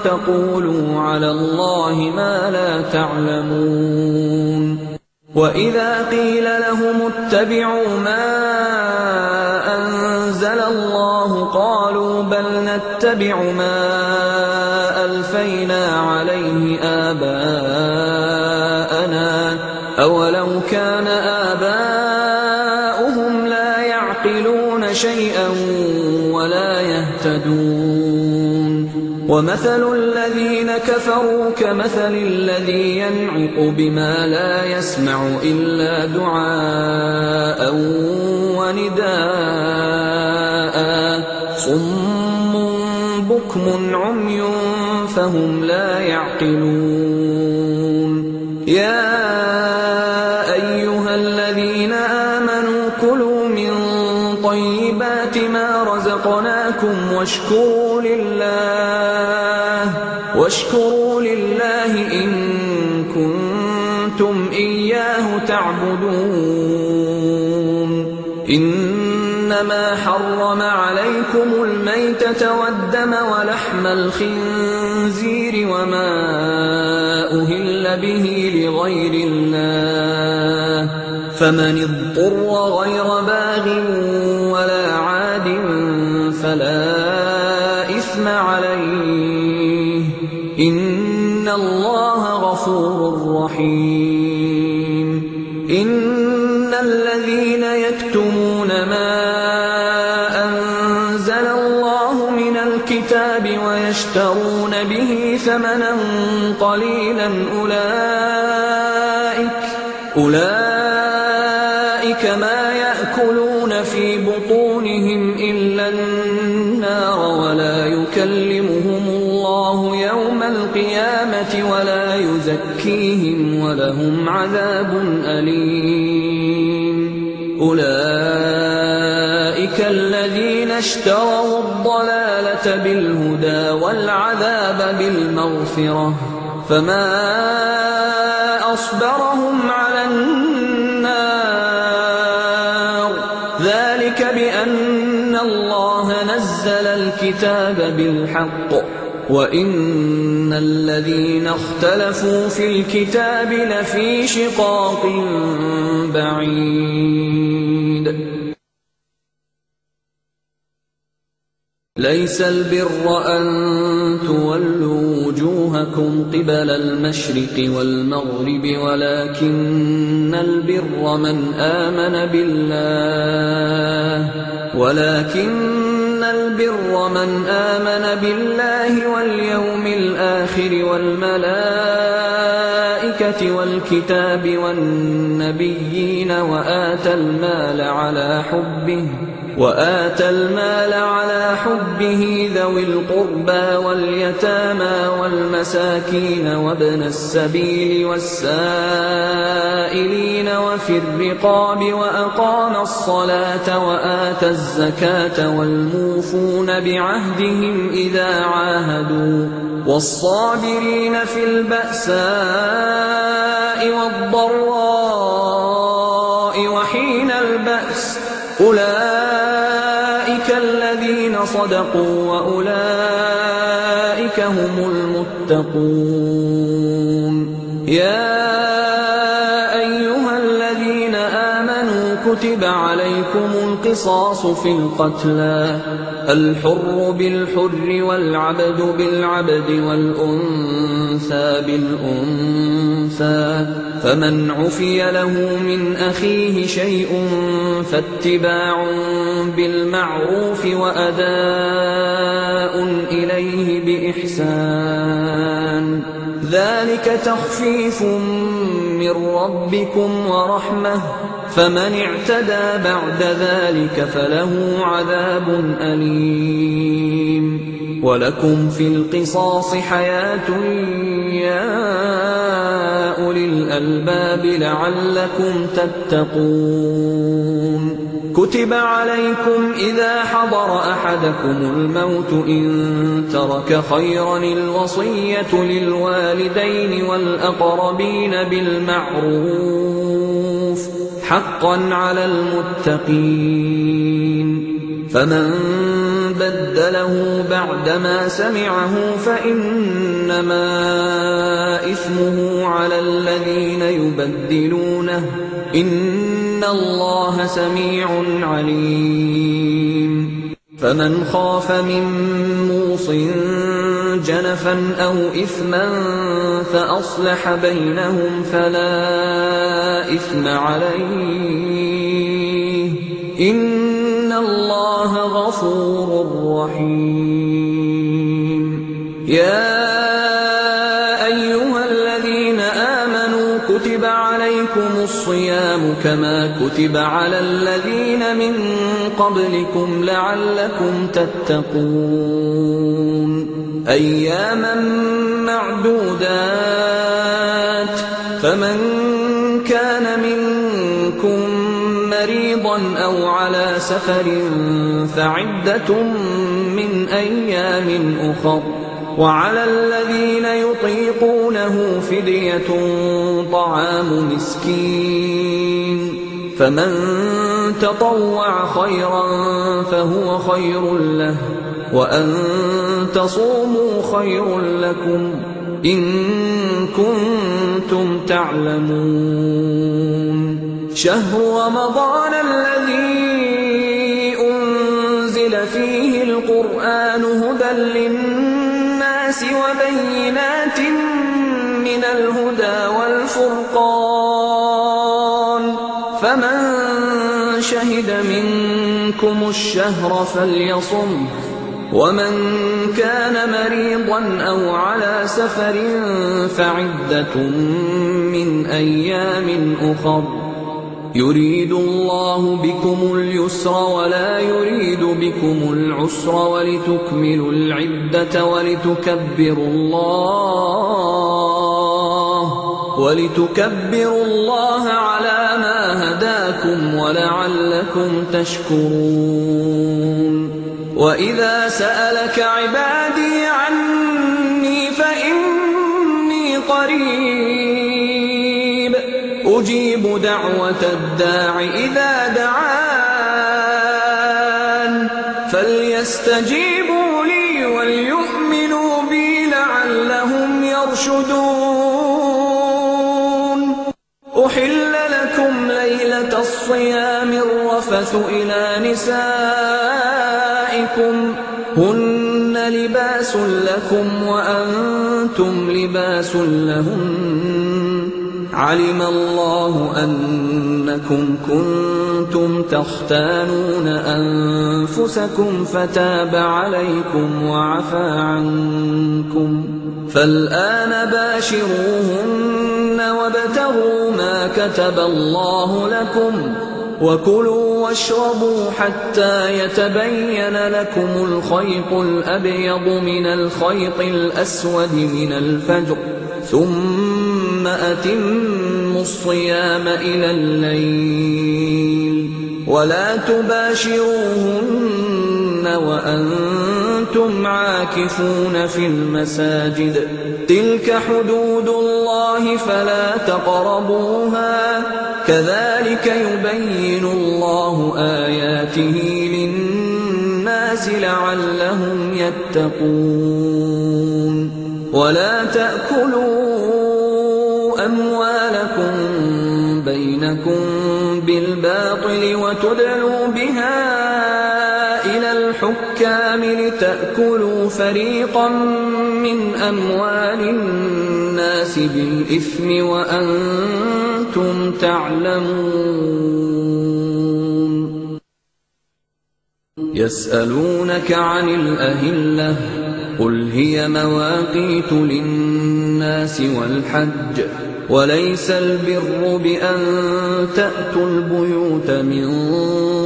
تَقُولُوا عَلَى اللَّهِ مَا لَا تَعْلَمُونَ وَإِذَا قِيلَ لَهُمُ اتَّبِعُوا مَا أَنزَلَ اللَّهُ قَالُوا بَلْ نَتَّبِعُ مَا أَلْفَيْنَا عَلَيْهِ آبَاءَنَا أَوَلَوْ كَانَ آبَاؤُهُمْ لَا يَعْقِلُونَ شَيْئًا وَلَا يَهْتَدُونَ وَمَثَلُ الَّذِينَ كَفَرُوا كَمَثَلِ الَّذِي يَنْعِقُ بِمَا لَا يَسْمَعُ إِلَّا دُعَاءً وَنِدَاءً صُمٌّ بُكْمٌ عُمْيٌ فَهُمْ لَا يَعْقِلُونَ يَا أَيُّهَا الَّذِينَ آمَنُوا كُلُوا مِن طَيِّبَاتِ مَا رَزَقْنَاكُمْ واشكروا لله إن كنتم إياه تعبدون إنما حرم عليكم الميتة والدم ولحم الخنزير وما أهل به لغير الله فمن اضطر غير باغ ولا عاد فلا إثم عليه إن الله غفور رحيم إن الذين يكتمون ما أنزل الله من الكتاب ويشترون به ثمنا قليلا أولئك ما يأكلون في بطونهم إلا النار ولا يكلمهم الله يوم القيامة ولا يزكيهم ولهم عذاب أليم أولئك الذين اشتروا الضلالة بالهدى والعذاب بالمغفرة فما أصبرهم على النار ذلك بأن الله ونزل الكتاب بالحق وإن الذين اختلفوا في الكتاب لفي شقاق بعيد. ليس البر أن تولوا وجوهكم قبل المشرق والمغرب ولكن البر من آمن بالله واليوم الآخر والملائكة والكتاب والنبيين وآتى المال على حبه ذوي القربى واليتامى والمساكين وابن السبيل والسائلين وفي الرقاب وأقام الصلاة وآتى الزكاة والموفون بعهدهم إذا عاهدوا والصابرين في البأساء والضراء وحين البأس أولئك الذين صدقوا وأولئك هم المتقون. يا أيها الذين آمنوا كتب عليكم القصاص في القتلى الحر بالحر والعبد بالعبد والأنثى بالأنثى فمن عفي له من أخيه شيء فاتباع بالمعروف وأداء إليه بإحسان ذلك تخفيف من ربكم ورحمة فمن اعتدى بعد ذلك فله عذاب أليم. ولكم في القصاص حياة يا أولي الألباب لعلكم تتقون. كتب عليكم إذا حضر أحدكم الموت إن ترك خيرا الوصية للوالدين والأقربين بالمعروف حقا على المتقين. فمن بدله بعدما سمعه فإنما إثمه على الذين يبدلونه إن الله سميع عليم. فمن خاف من موص جنفا أو إثما فأصلح بينهم فلا إثم عليه إن الله غفور رحيم. يا أيها الذين آمنوا كتب عليكم الصيام كما كتب على الذين من قبلكم لعلكم تتقون. أياما معدودات فمن كان منكم مريضا أو على سفر فعدة من أيام أخر وعلى الذين يطيقونه فدية طعام مسكين فمن تطوع خيرا فهو خير له وأن تصوموا خير لكم إن كنتم تعلمون. شهر رمضان الذي أنزل فيه القرآن هدى للناس وبينات من الهدى والفرقان فمن شهد منكم الشهر فليصم ومن كان مريضا أو على سفر فعدة من أيام أخر يريد الله بكم اليسر ولا يريد بكم العسر ولتكملوا العدة ولتكبروا الله على ما هداكم ولعلكم تشكرون. وإذا سألك عبادي عني فإني قريب أجيب دعوة الداع إذا دعان فليستجيبوا لي وليؤمنوا بي لعلهم يرشدون. أحل لكم ليلة الصيام الرفث إلى نسائكم هن لباس لكم وأنتم لباس لهن علم الله أنكم كنتم تختانون أنفسكم فتاب عليكم وعفى عنكم فالآن باشروهن وابتغوا ما كتب الله لكم وكلوا واشربوا حتى يتبين لكم الخيط الأبيض من الخيط الأسود من الفجر ثم أتموا الصيام إلى الليل ولا تباشروهن وأنتم عاكفون في المساجد تلك حدود الله فلا تقربوها كذلك يبين الله آياته للناس لعلهم يتقون. ولا تأكلوا أموالكم بينكم بالباطل وتدلوا بها إلى الحكام لتأكلوا فريقا من أموال الناس بالإثم وأنتم تعلمون. يسألونك عن الأهلة قل هي مواقيت للناس والحج وليس البر بأن تأتوا البيوت من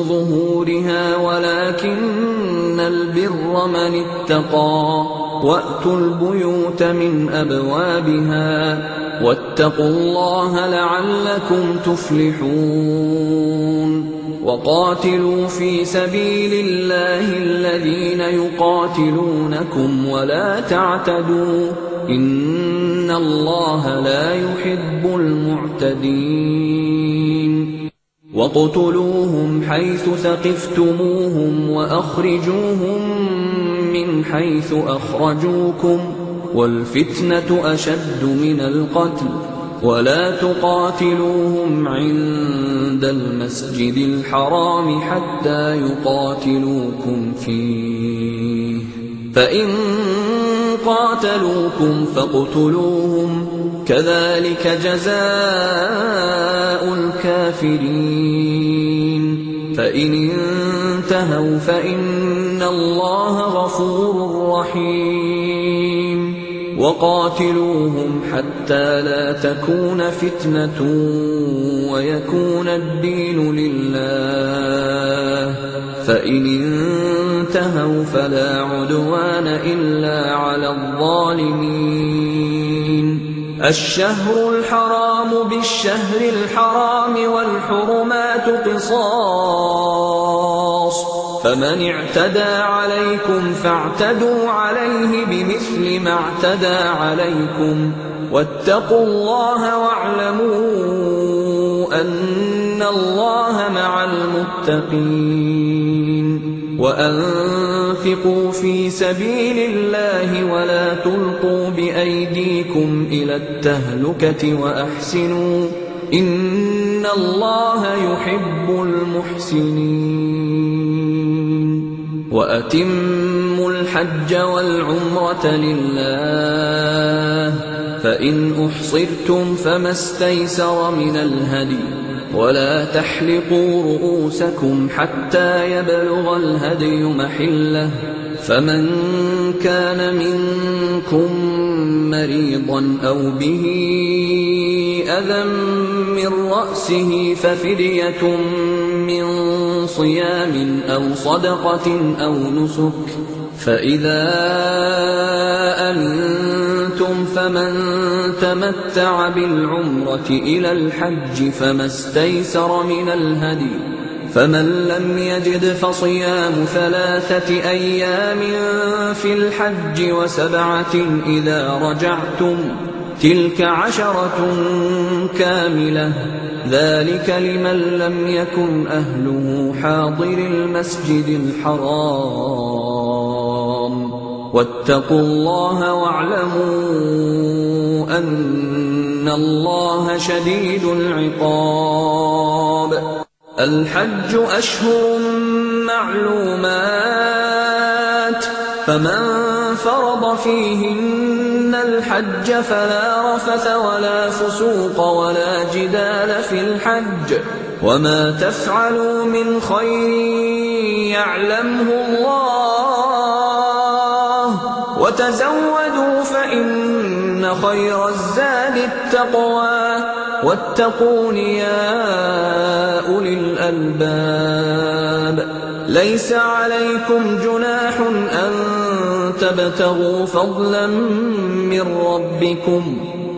ظهورها ولكن البر من اتقى وأتوا البيوت من أبوابها واتقوا الله لعلكم تفلحون. وقاتلوا في سبيل الله الذين يقاتلونكم ولا تعتدوا إن الله لا يحب المعتدين. وَاقْتُلُوهُمْ حَيْثُ ثَقِفْتُمُوهُمْ وَأَخْرِجُوهُمْ مِنْ حَيْثُ أَخْرَجُوكُمْ وَالْفِتْنَةُ أَشَدُّ مِنَ الْقَتْلِ وَلَا تُقَاتِلُوهُمْ عِندَ الْمَسْجِدِ الْحَرَامِ حَتَّى يُقَاتِلُوكُمْ فِيهِ فَإِنْ قَاتَلُوكُمْ فَاقْتُلُوهُمْ كَذَلِكَ جَزَاءُ الْكَافِرِينَ. فَإِنِ انتهوا فَإِنَّ اللَّهَ غَفُورٌ رَّحِيمٌ. وَقَاتِلُوهُمْ حَتَّى لَا تَكُونَ فِتْنَةٌ وَيَكُونَ الدِّينُ لِلَّهِ فَإِنِ انتهوا فَلَا عُدْوَانَ إِلَّا عَلَى الظَّالِمِينَ. الشهر الحرام بالشهر الحرام والحرمات قصاص فمن اعتدى عليكم فاعتدوا عليه بمثل ما اعتدى عليكم واتقوا الله واعلموا أن الله مع المتقين. وأنفقوا في سبيل الله ولا تلقوا بأيديكم إلى التهلكة وأحسنوا إن الله يحب المحسنين. وأتموا الحج والعمرة لله فإن أحصرتم فما استيسر من الهدي ولا تحلقوا رؤوسكم حتى يبلغ الهدي محله فمن كان منكم مريضا أو به أذى من رأسه ففدية من صيام أو صدقة أو نسك فإذا أمنتم فمن تمتع بالعمرة إلى الحج فما استيسر من الهدي فمن لم يجد فصيام 3 أيام في الحج و7 إذا رجعتم تلك 10 كاملة، ذلك لمن لم يكن أهله حاضر المسجد الحرام. واتقوا الله واعلموا أن الله شديد العقاب. الحج أشهر معلومات، فمن فرض فيهن الحج فلا رفث ولا فسوق ولا جدال في الحج، وما تفعلوا من خير يعلمه الله، وتزودوا فإن خير الزاد التقوى، واتقون يا أولي الألباب. ليس عليكم جناح أن تبتغوا فضلا من ربكم،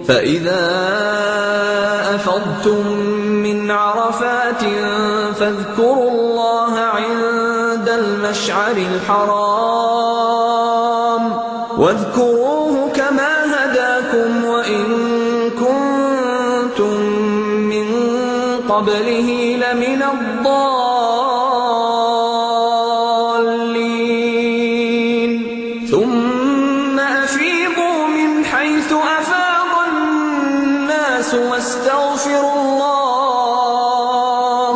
فإذا أفضتم من عرفات فاذكروا الله عند المشعر الحرام، واذكروه كما هداكم وإن كنتم من قبله لمن الضالين. ثم أفيضوا من حيث أفاض الناس واستغفروا الله،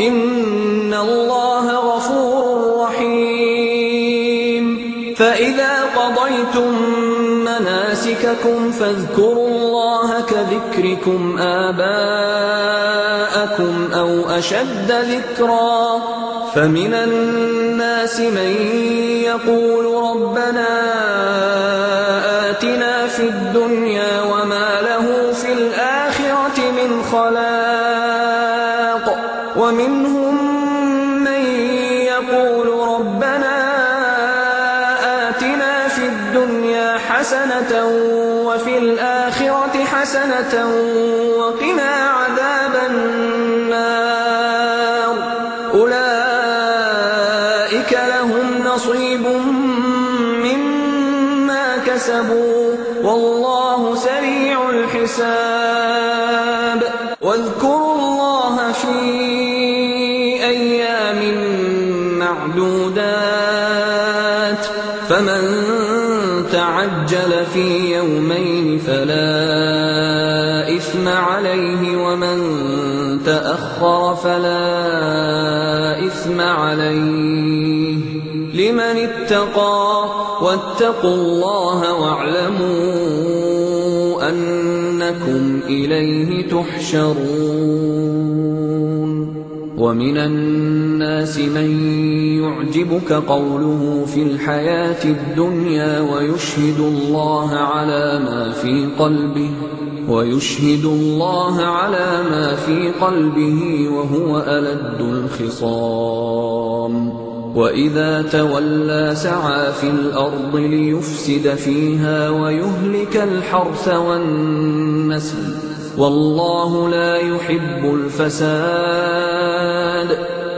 إن الله غفور رحيم. فإذا قضيتم مناسككم فاذكروا الله كذكركم آباءكم أو أشد ذكرا. فمن الناس من يقول ربنا آتنا في الدنيا وما له في الآخرة من خلاق، ومنهم من يقول ربنا آتنا في الدنيا حسنة وفي الآخرة حسنة وقنا عذاب النار. أولئك لهم نصيب مما كسبوا والله سريع الحساب. واذكروا الله في أيام معدودات، فمن تعجل في يومين فلا إثم عليه، ومن تأخر فلا إثم عليه، لمن اتقى. واتقوا الله واعلموا أنكم إليه تحشرون. ومن الناس من يعجبك قوله في الحياة الدنيا ويشهد الله على ما في قلبه وهو ألد الخصام. وإذا تولى سعى في الأرض ليفسد فيها ويهلك الحرث والنسل، والله لا يحب الفساد.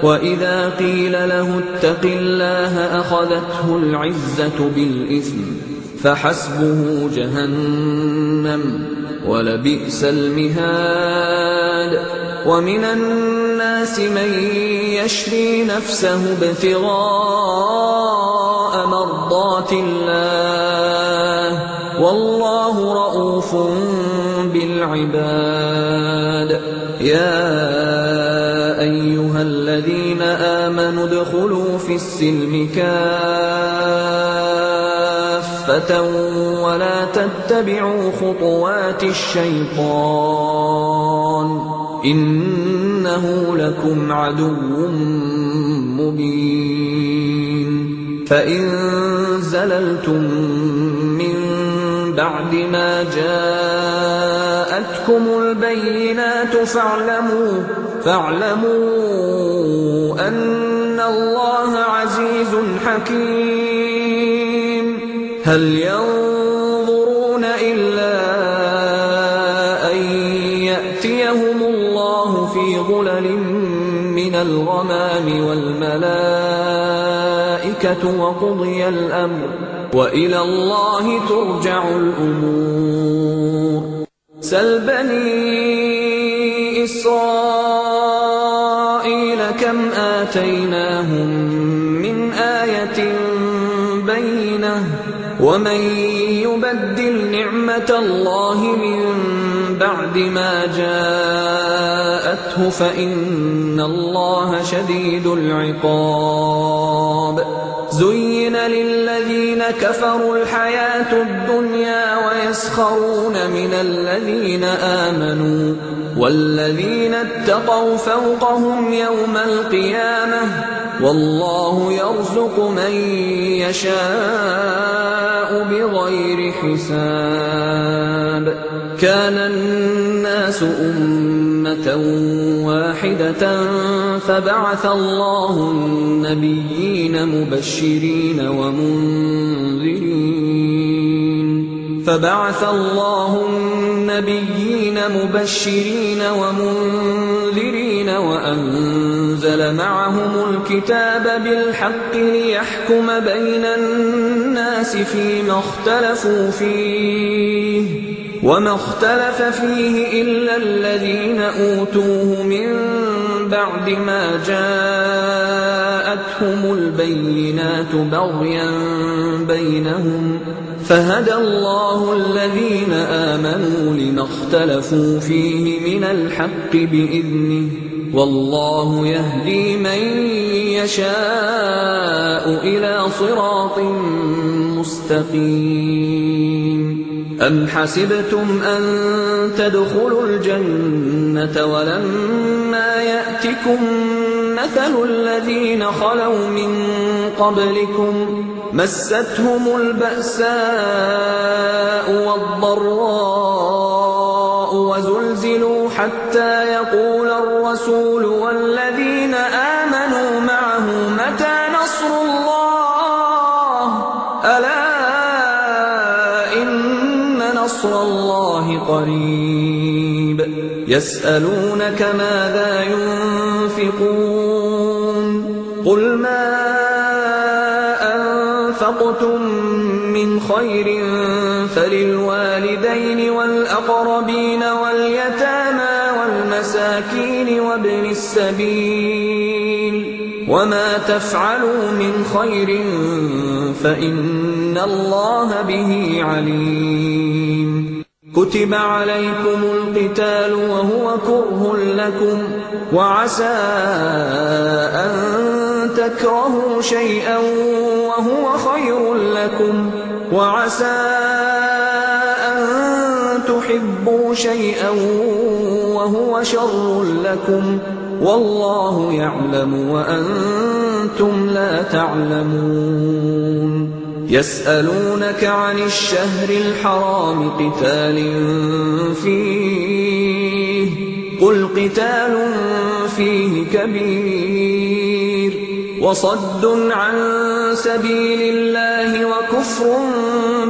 وإذا قيل له اتق الله أخذته العزة بالإثم، فحسبه جهنم ولبئس المهاد. ومن الناس من يشري نفسه ابتغاء مرضات الله، والله رؤوف بالعباد. يا أيها الذين آمنوا ادخلوا في السلم كافة ولا تتبعوا خطوات الشيطان، إنه لكم عدو مبين. فإن زللتم من بعد ما جاءتكم البينات فاعلموا أن الله عزيز حكيم. هل ينظرون إلا أن يأتيهم الله في ظلل من الغمام والملائكة وقضي الأمر، وإلى الله ترجع الأمور. سل بني إسرائيل كم آتيناهم من آية بينة ومن يبدل نعمة الله من بعد ما جاءته فإن الله شديد العقاب زين للذين كفروا الحياة الدنيا ويسخرون من الذين آمنوا والذين اتقوا فوقهم يوم القيامة والله يرزق من يشاء بغير حساب كان الناس أمة واحدة فبعث الله النبيين مبشرين ومنذرين وأنزل معهم الكتاب بالحق ليحكم بين الناس فيما اختلفوا فيه وما اختلف فيه إلا الذين أوتوه من بعد ما جاءتهم البينات بغيا بينهم فهدى الله الذين آمنوا لما اختلفوا فيه من الحق بإذنه والله يهدي من يشاء إلى صراط مستقيم أم حسبتم أن تدخلوا الجنة ولما يأتكم مثل الذين خلوا من قبلكم مستهم البأساء والضراء وزلزلوا حتى يقول الرسول والذين آمنوا معه متى نصر الله ألا إن نصر الله قريب يسألونك ماذا ينفقون قل ما أنفقتم من خير فللوالدين والأقربين واليتامى والمساكين وابن السبيل وما تفعلوا من خير فإن الله به عليم كتب عليكم القتال وهو كره لكم وعسى أن تكرهوا شيئا وهو خير لكم وعسى أن تحبوا شيئا وهو شر لكم والله يعلم وأنتم لا تعلمون يسألونك عن الشهر الحرام قتال فيه قل قتال فيه كبير وصد عن سبيل الله وكفر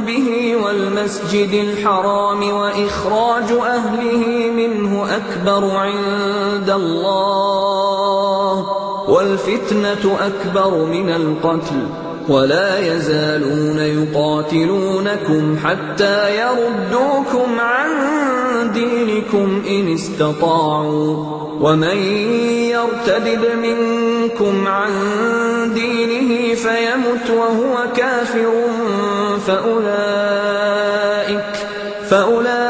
به والمسجد الحرام وإخراج أهله منه أكبر عند الله والفتنة أكبر من القتل ولا يزالون يقاتلونكم حتى يردوكم عن دينكم إن استطاعوا ومن يرتد منكم عن دينه فيمت وهو كافر فأولئك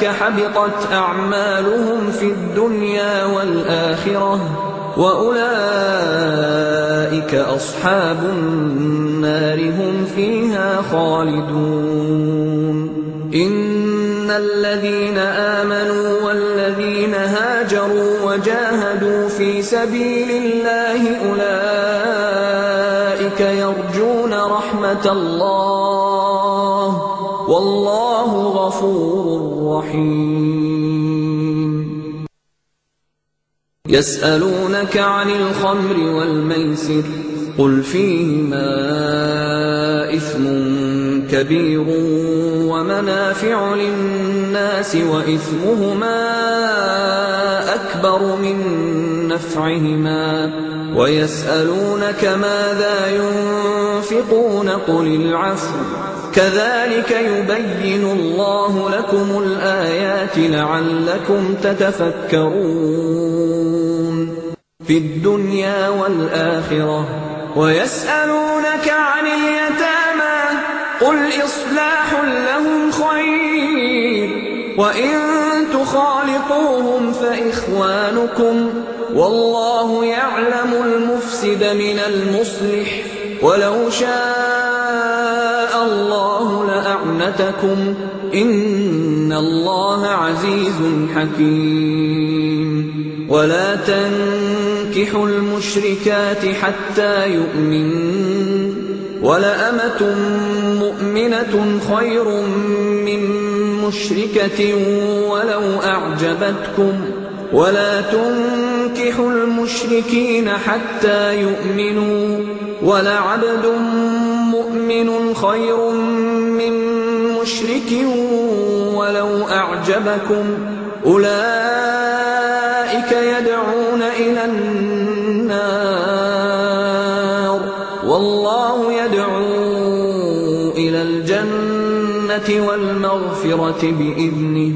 حبطت أعمالهم في الدنيا والآخرة وأولئك أصحاب النار هم فيها خالدون إن الذين آمنوا والذين هاجروا وجاهدوا في سبيل الله أولئك يرجون رحمة الله والله غفور رحيم يسألونك عن الخمر والميسر قل فيهما إثم كبير ومنافع للناس وإثمهما أكبر من نفعهما ويسألونك ماذا ينفقون قل العفو كذلك يبين الله لكم الآيات لعلكم تتفكرون في الدنيا والآخرة. ويسألونك عن اليتامى قل إصلاح لهم خير وإن تخالطوهم فإخوانكم والله يعلم المفسد من المصلح ولو شاء الله لأعنتكم إن الله عزيز حكيم. ولا تنكحوا المشركات حتى يؤمنوا ولأمة مؤمنة خير من مشركة ولو أعجبتكم ولا تنكحوا المشركين حتى يؤمنوا ولعبد مؤمن خير من مشرك ولو أعجبكم أولئك يدعون إلى النار والله يدعو إلى الجنة والمغفرة بإذنه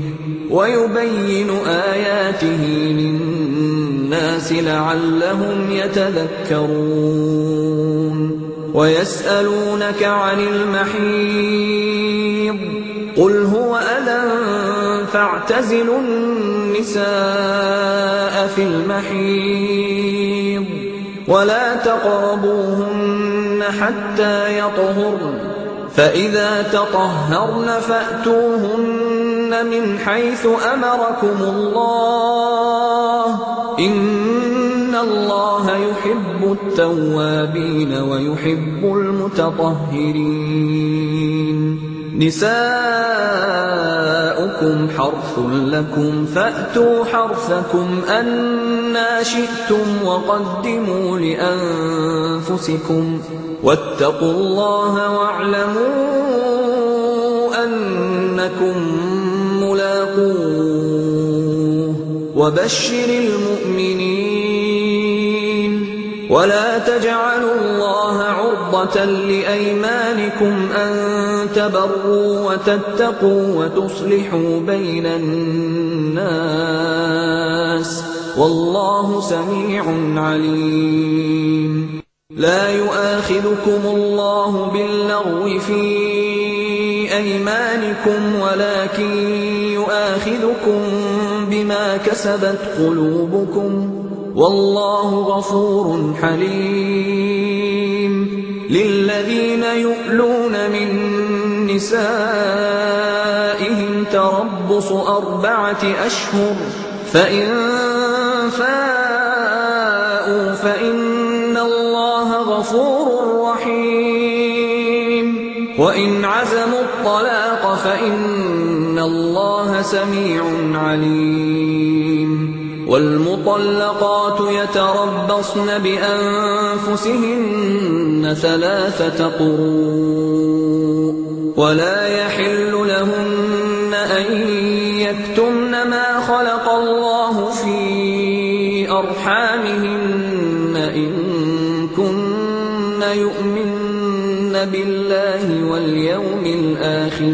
ويبين آياته للناس لعلهم يتذكرون. ويسألونك عن المحيض قل هو أذى فاعتزلوا النساء في المحيض ولا تقربوهن حتى يطهرن فإذا تطهرن فأتوهن من حيث أمركم الله إن الله يحب التوابين ويحب المتطهرين. نساؤكم حرث لكم فأتوا حرثكم أنى شئتم وقدموا لأنفسكم واتقوا الله واعلموا أنكم ملاقوه وبشر المؤمنين. ولا تجعلوا الله عرضة لأيمانكم أن تبروا وتتقوا وتصلحوا بين الناس والله سميع عليم. لا يؤاخذكم الله باللغو في أيمانكم ولكن يؤاخذكم بما كسبت قلوبكم والله غفور حليم. للذين يؤلون من نسائهم تربص 4 أشهر فإن فاءوا فإن الله غفور رحيم وإن عزموا الطلاق فإن الله سميع عليم. والمطلقات يتربصن بأنفسهن 3 قروء ولا يحل لهن أن يكتمن ما خلق الله في أرحامهن إن كن يؤمن بالله واليوم الآخر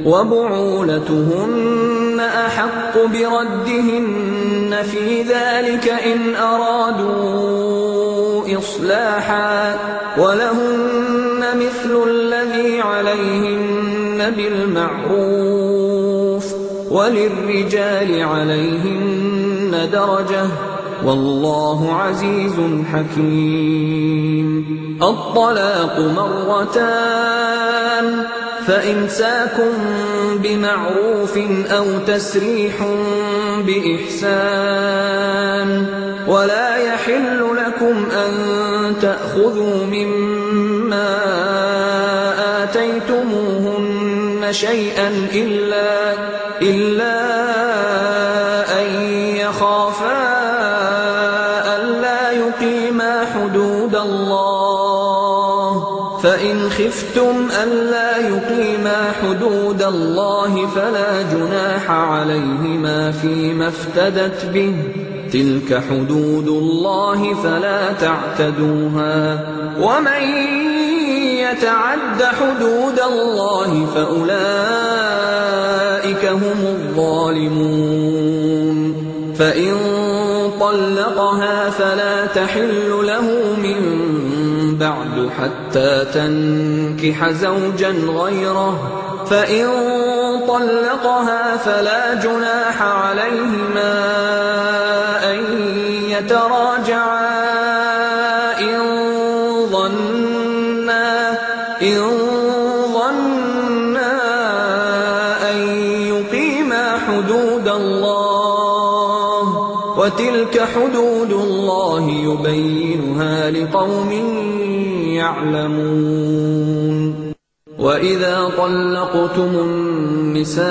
وبعولتهن أحق بردهن في ذلك إن أرادوا إصلاحا ولهن مثل الذي عليهن بالمعروف وللرجال عليهن درجة والله عزيز حكيم. الطلاق 2 فإمساك بمعروف أو تسريح بإحسان ولا يحل لكم أن تأخذوا مما آتيتموهن شيئا إلا أن يخافا ألا يقيما حدود الله فإن خفتم ألا يقيما حدود الله فلا جناح عليهما فيما افتدت به تلك حدود الله فلا تعتدوها ومن يتعد حدود الله فأولئك هم الظالمون. فإن طلقها فلا تحل له من بعد حتى تنكح زوجا غيره، فإن طلقها فلا جناح عليهما أن يتراجعا إن ظنا أن يقيما حدود الله، وتلك حدود الله يبينها لقوم يعلمون. وإذا طلقتم النساء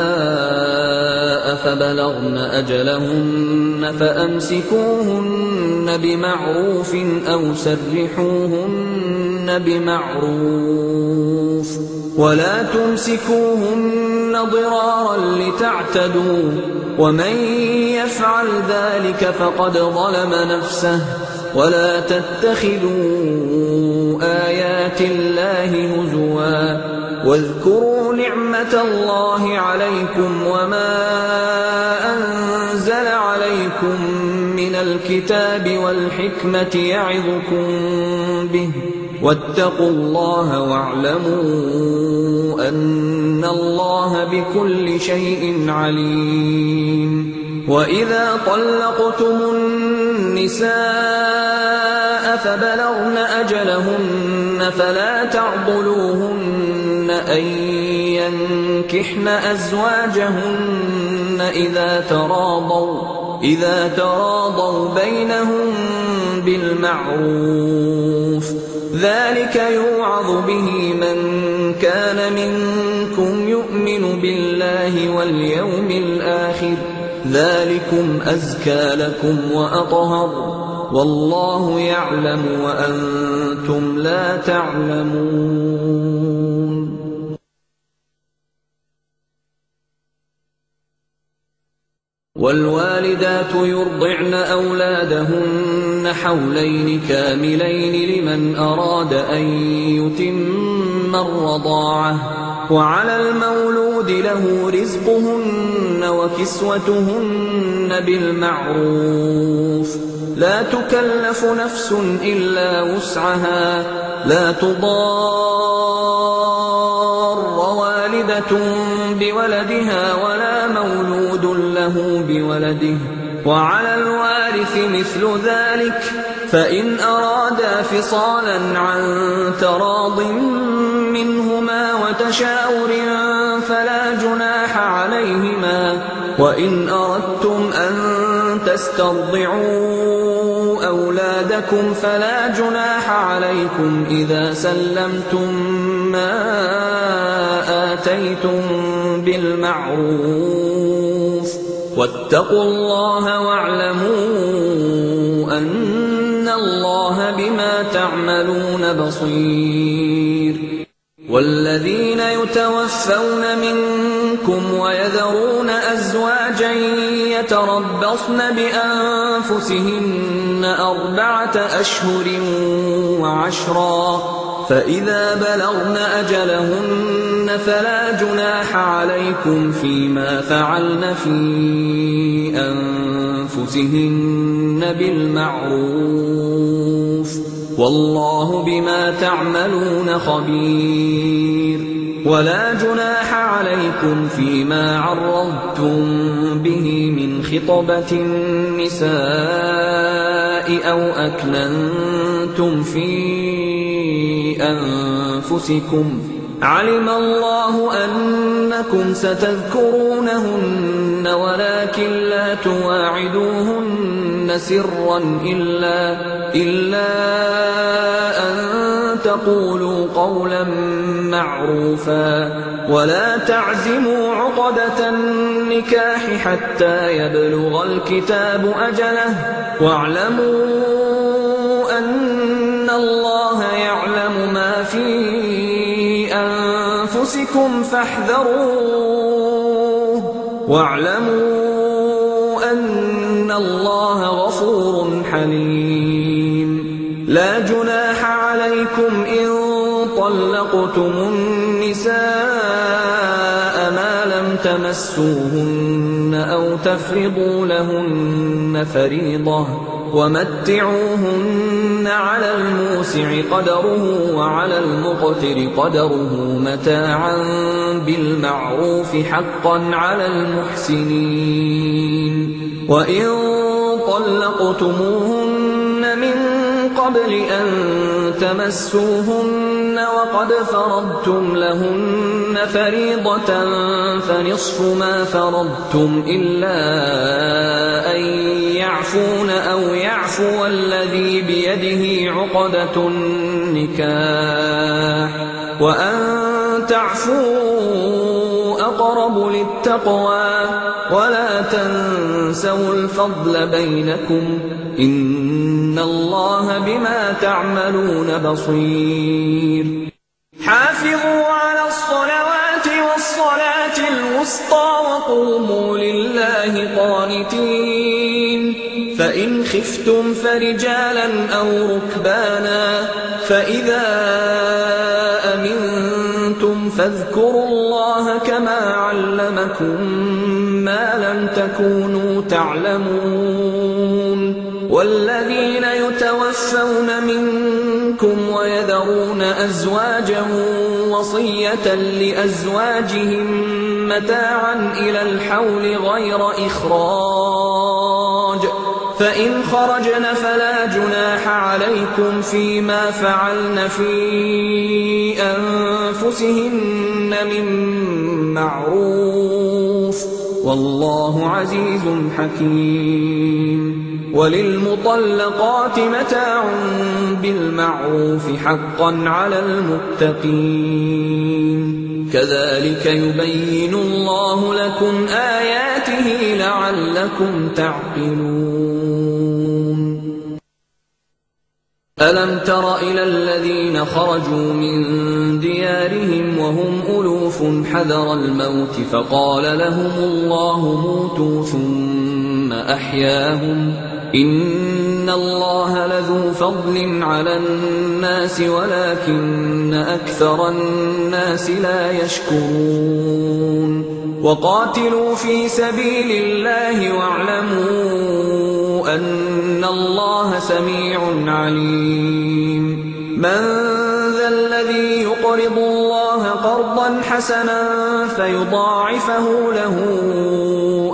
فبلغن أجلهن فأمسكوهن بمعروف أو سرحوهن بمعروف، ولا تمسكوهن ضرارا لتعتدوا، ومن يفعل ذلك فقد ظلم نفسه. ولا تتخذوا آيات الله هزوا، واذكروا نعمة الله عليكم وما أنزل عليكم من الكتاب والحكمة يعظكم به، واتقوا الله واعلموا أن الله بكل شيء عليم. وإذا طلقتم النساء فبلغن أجلهن فلا تعضلوهن أن ينكحن أزواجهن إذا تراضوا بينهم بالمعروف، ذلك يوعظ به من كان منكم يؤمن بالله واليوم الآخر، ذلكم أزكى لكم وأطهر، والله يعلم وأنتم لا تعلمون. والوالدات يرضعن أولادهن حولين كاملين لمن أراد أن يتم الرضاعة، وعلى المولود له رزقهن وكسوتهن بالمعروف، لا تكلف نفس إلا وسعها، لا تضار والدة بولدها ولا مولود له بولده، وعلى الوارث مثل ذلك، فإن أرادا فصالا عن تراض منهما وتشاور فلا جناح عليهما. وإن أردتم أن تسترضعوا أولادكم فلا جناح عليكم إذا سلمتم ما آتيتم بالمعروف، واتقوا الله واعلموا أن الله بما تعملون بصير. والذين يتوفون منكم ويذرون أزواجا يتربصن بأنفسهن 4 أشهر و10، فإذا بلغن أجلهن فلا جناح عليكم فيما فعلن في أنفسهن بالمعروف، والله بما تعملون خبير. ولا جناح عليكم فيما عرضتم به من خطبة النساء أو أكننتم في أنفسكم، علم الله أنكم ستذكرونهن ولكن لا تواعدوهن سرا إلا أن تقولوا قولا معروفا، ولا تعزموا عقدة النكاح حتى يبلغ الكتاب أجله، واعلموا أن الله يعلم ما في أنفسكم فاحذروه، واعلموا أن الله غفور حليم. لا جناح عليكم إن طلقتم النساء ما لم تمسوهن أو تفرضوا لهن فريضة ومتعوهن على الموسع قدره وعلى المقتر قدره متاعا بالمعروف حقا على المحسنين. وإن طلقتموهن من قبل أن تمسوهن وقد فرضتم لهن فريضة فنصف ما فرضتم إلا أن يعفون أو يعفو الذي بيده عقدة النكاح وأن تعفوا أقرب للتقوى ولا تنسوا الفضل بينكم إن الله بما تعملون بصير. حافظوا على الصلوات والصلاة الوسطى وقوموا لله قانتين. فإن خفتم فرجالا أو ركبانا فإذا أمنتم فاذكروا الله كما علمكم ما لم تكونوا تعلمون. والذين يتوفون منكم ويذرون أزواجا وصية لأزواجهم متاعا إلى الحول غير إخراج فإن خرجن فلا جناح عليكم فيما فعلن في أنفسهن من معروف والله عزيز حكيم. وللمطلقات متاع بالمعروف حقا على المتقين. كذلك يبين الله لكم آياته لعلكم تعقلون. ألم تر إلى الذين خرجوا من ديارهم وهم ألوف حذر الموت فقال لهم الله موتوا ثم أحياهم إن الله لذو فضل على الناس ولكن أكثر الناس لا يشكرون. وقاتلوا في سبيل الله واعلموا أن الله سميع عليم. من ذا الذي يقرض الله قرضا حسنا فيضاعفه له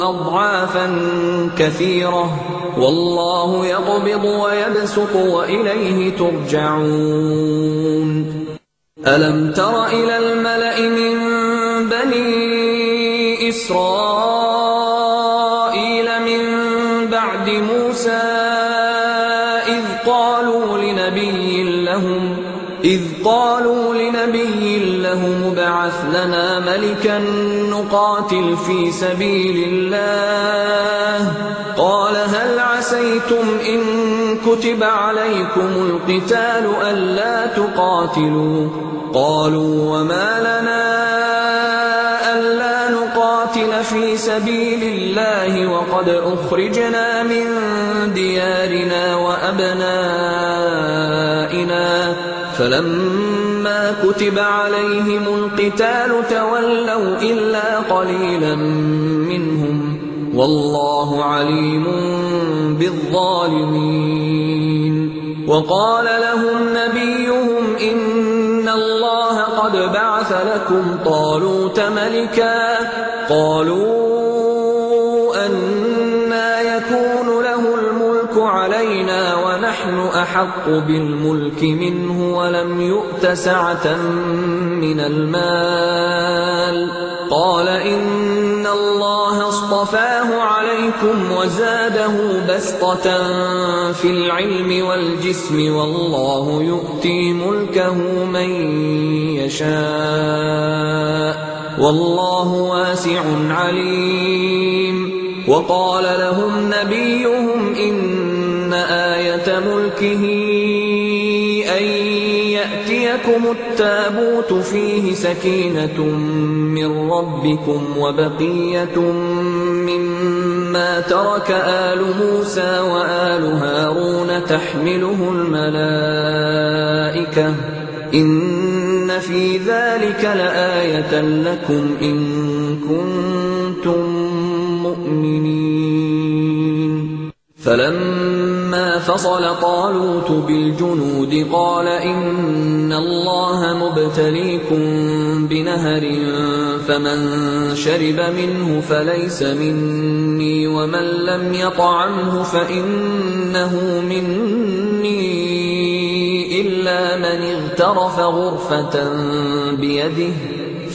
أضعافا كثيرة والله يقبض ويبسط وإليه ترجعون. ألم تر إلى الملأ من بني إسرائيل من بعد موسى إذ قالوا لنبي لهم ابعث لنا ملكا نقاتل في سبيل الله قال هل عسيتم إن كتب عليكم القتال ألا تقاتلوا قالوا وما لنا ألا نقاتل في سبيل الله وقد أخرجنا من ديارنا وأبنائنا فلما كتب عليهم القتال تولوا إلا قليلا منهم والله عليم بالظالمين. وقال لهم نبيهم إن الله قد بعث لكم طالوت ملكا قالوا أنى يكون له الملك علينا ونحن أحق بالملك منه ولم يؤت سعة من المال قال إن الله اصطفاه عليكم وزاده بسطة في العلم والجسم والله يؤتي ملكه من يشاء والله واسع عليم. وقال لهم نبيهم إن آية ملكه أن يأتيكم التابوت فيه سكينة من ربكم وبقية مما ترك آل موسى وآل هارون تحمله الملائكة إن إِنَّ فِي ذَلِكَ لَآيَةً لَكُمْ إِن كُنتُم مُّؤْمِنِينَ فَلَمَّا فَصَلَ طَالُوتُ بِالْجُنُودِ قَالَ إِنَّ اللَّهَ مُبْتَلِيكُم بِنَهَرٍ فَمَن شَرِبَ مِنْهُ فَلَيْسَ مِنِّي وَمَن لَّمْ يَطْعَمْهُ فَإِنَّهُ مِنِّي إِلَّا مَنِ اغْتَرَفَ غُرْفَةً بِيَدِهِ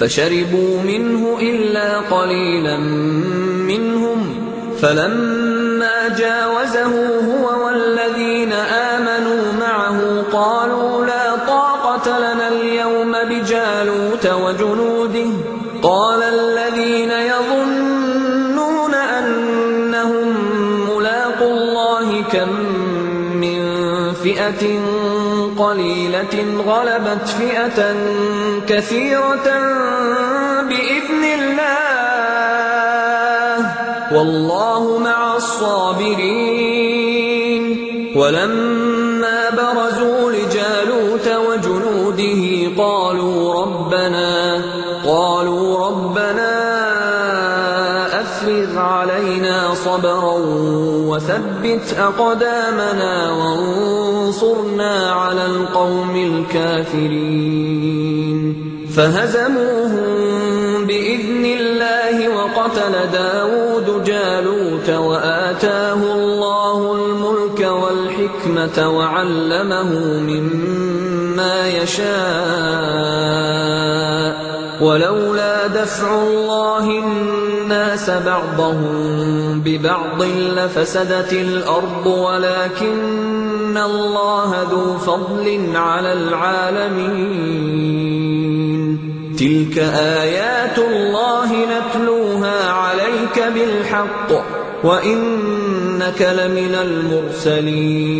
فَشَرِبُوا مِنْهُ إِلَّا قَلِيلًا مِّنْهُمْ فَلَمَّا جَاوَزَهُ هُوَ وَالَّذِينَ آمَنُوا مَعَهُ قَالُوا لَا طَاقَةَ لَنَا الْيَوْمَ بِجَالُوتَ وَجُنُودِهِ قَالَ الَّذِينَ يَظُنُّونَ أَنَّهُم مُّلَاقُو اللَّهِ كَم مِّن فِئَةٍ قَلِيلَةٍ غَلَبَتْ فِئَةً كَثِيرَةً بِإِذْنِ اللَّهِ وَاللَّهُ مَعَ الصَّابِرِينَ وَلَمَّا بَرَزُوا لِجَالُوتَ وَجُنُودِهِ قَالُوا رَبَّنَا أَفْرِغْ عَلَيْنَا صَبْرًا وَثَبِّتْ أَقْدَامَنَا وَانصُرْنَا عَلَى الْقَوْمِ الْكَافِرِينَ فَهَزَمُوهُم بِإِذْنِ اللَّهِ وَقَتَلَ دَاوُودُ جَالُوتَ وَآتَاهُ اللَّهُ الْمُلْكَ وَالْحِكْمَةَ وَعَلَّمَهُ مِمَّا يَشَاءُ وَلَوْلَا دَفْعُ اللَّهِ النَّاسَ بَعْضَهُم بِبَعْضٍ لَّفَسَدَتِ الْأَرْضُ وَلَٰكِنَّ اللَّهَ ذُو فَضْلٍ عَلَى الْعَالَمِينَ تِلْكَ آيَاتُ اللَّهِ نَتْلُوهَا عَلَيْكَ بِالْحَقِّ وَإِنَّكَ لَمِنَ الْمُرْسَلِينَ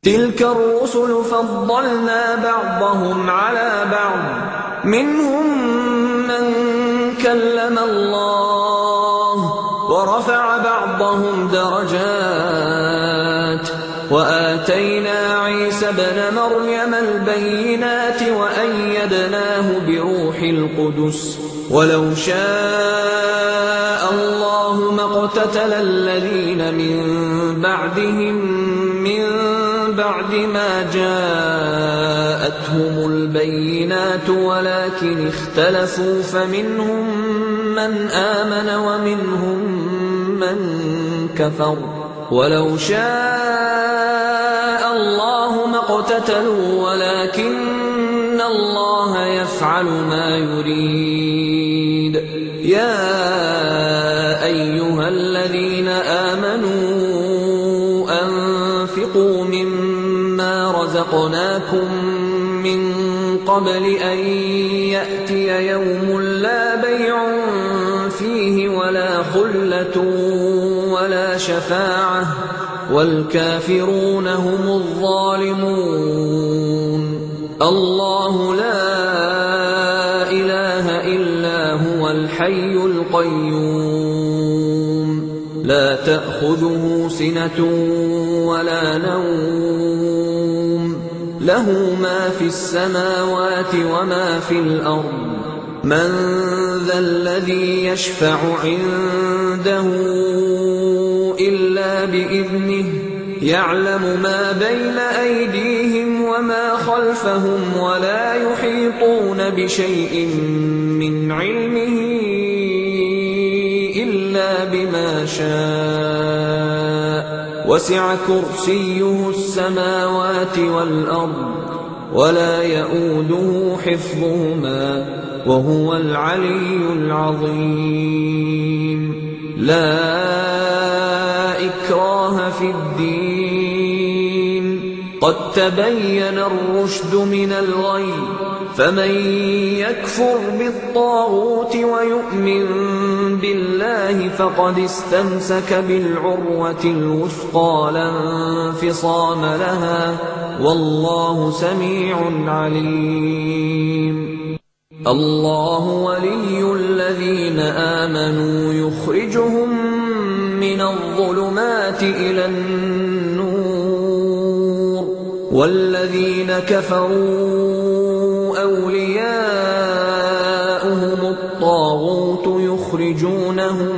تِلْكَ الرُّسُلُ فَضَّلْنَا بَعْضَهُمْ عَلَىٰ بَعْضٍ مِّنْهُم مَّن كَلَّمَ اللَّهُ وَرَفَعَ بَعْضَهُمْ دَرَجَاتٍ وَآتَيْنَا عِيسَى ابْنَ مَرْيَمَ الْبَيِّنَاتِ وَأَيَّدْنَاهُ بِرُوحِ الْقُدُسِ وَلَوْ شَاءَ اللَّهُ مَا اقْتَتَلَ الَّذِينَ مِن بَعْدِهِم مِّن بَعْدِ مَا جَاءَتْهُمُ الْبَيِّنَاتُ وَلَٰكِنِ اخْتَلَفُوا فَمِنْهُم مَّنْ آمَنَ وَمِنْهُم مَّن كَفَرَ وَلَوْ شَاءَ اللَّهُ مَا اقْتَتَلُوا وَلَٰكِنَّ اللَّهَ يَفْعَلُ مَا يُرِيدُ يَا أَيُّهَا الَّذِينَ آمَنُوا أَنفِقُوا مِمَّا رَزَقْنَاكُم مِّن قَبْلِ أَن يَأْتِيَ يَوْمٌ لَّا بَيْعٌ فِيهِ وَلَا خُلَّةٌ وَلَا شَفَاعَةٌ وَالْكَافِرُونَ هُمُ الظَّالِمُونَ اللَّهُ لَا إِلَٰهَ إِلَّا هُوَ الْحَيُّ الْقَيُّومُ لَا تَأْخُذُهُ سِنَةٌ وَلَا نَوْمٌ لَّهُ مَا فِي السَّمَاوَاتِ وَمَا فِي الْأَرْضِ مَن ذَا الَّذِي يَشْفَعُ عِندَهُ إِلَّا بِإِذْنِهِ يَعْلَمُ مَا بَيْنَ أَيْدِيهِمْ وَمَا خَلْفَهُمْ وَلَا يُحِيطُونَ بِشَيْءٍ مِّنْ عِلْمِهِ إِلَّا بِمَا شَاءَ وَسِعَ كُرْسِيُّهُ السَّمَاوَاتِ وَالْأَرْضَ وَلَا يَئُودُهُ حِفْظُهُمَا وَهُوَ الْعَلِيُّ الْعَظِيمُ لَا إِكْرَاهَ فِي الدِّينِ قَدْ تَبَيَّنَ الرُّشْدُ مِنَ الْغَيِّ فَمَن يَكْفُرْ بِالطَّاغُوتِ وَيُؤْمِن بِاللَّهِ فَقَدِ اسْتَمْسَكَ بِالْعُرْوَةِ الْوُثْقَىٰ لَا انفِصَامَ لَهَا وَاللَّهُ سَمِيعٌ عَلِيمٌ اللَّهُ وَلِيُّ الَّذِينَ آمَنُوا يُخْرِجُهُم مِّنَ الظُّلُمَاتِ إِلَى النُّورِ والذين كفروا أولياؤهم الطاغوت يخرجونهم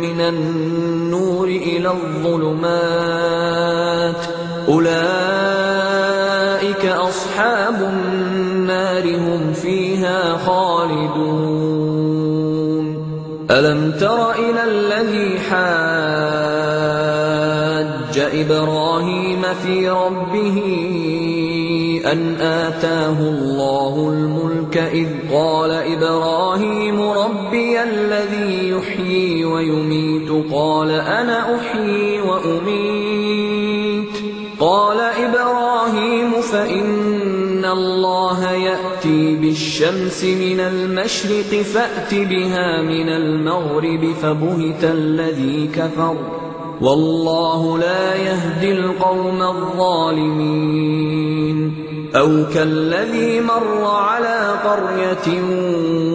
من النور إلى الظلمات أولئك أصحاب النار هم فيها خالدون ألم تر إلى الذي حاج إبراهيم في ربه أن آتاه الله الملك إذ قال إبراهيم ربي الذي يحيي ويميت قال أنا أحيي وأميت قال إبراهيم فإن الله يأتي بالشمس من المشرق فأت بها من المغرب فبهت الذي كفر والله لا يهدي القوم الظالمين أو كالذي مر على قرية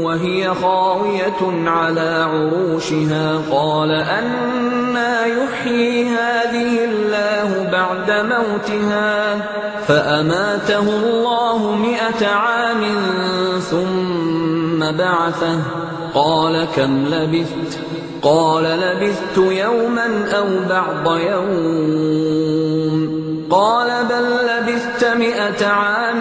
وهي خاوية على عروشها قال أنى يحيي هذه الله بعد موتها فأماته الله 100 عام ثم بعثه قال كم لبثت قال لبثت يوما أو بعض يوم قال بل لبثت 100 عام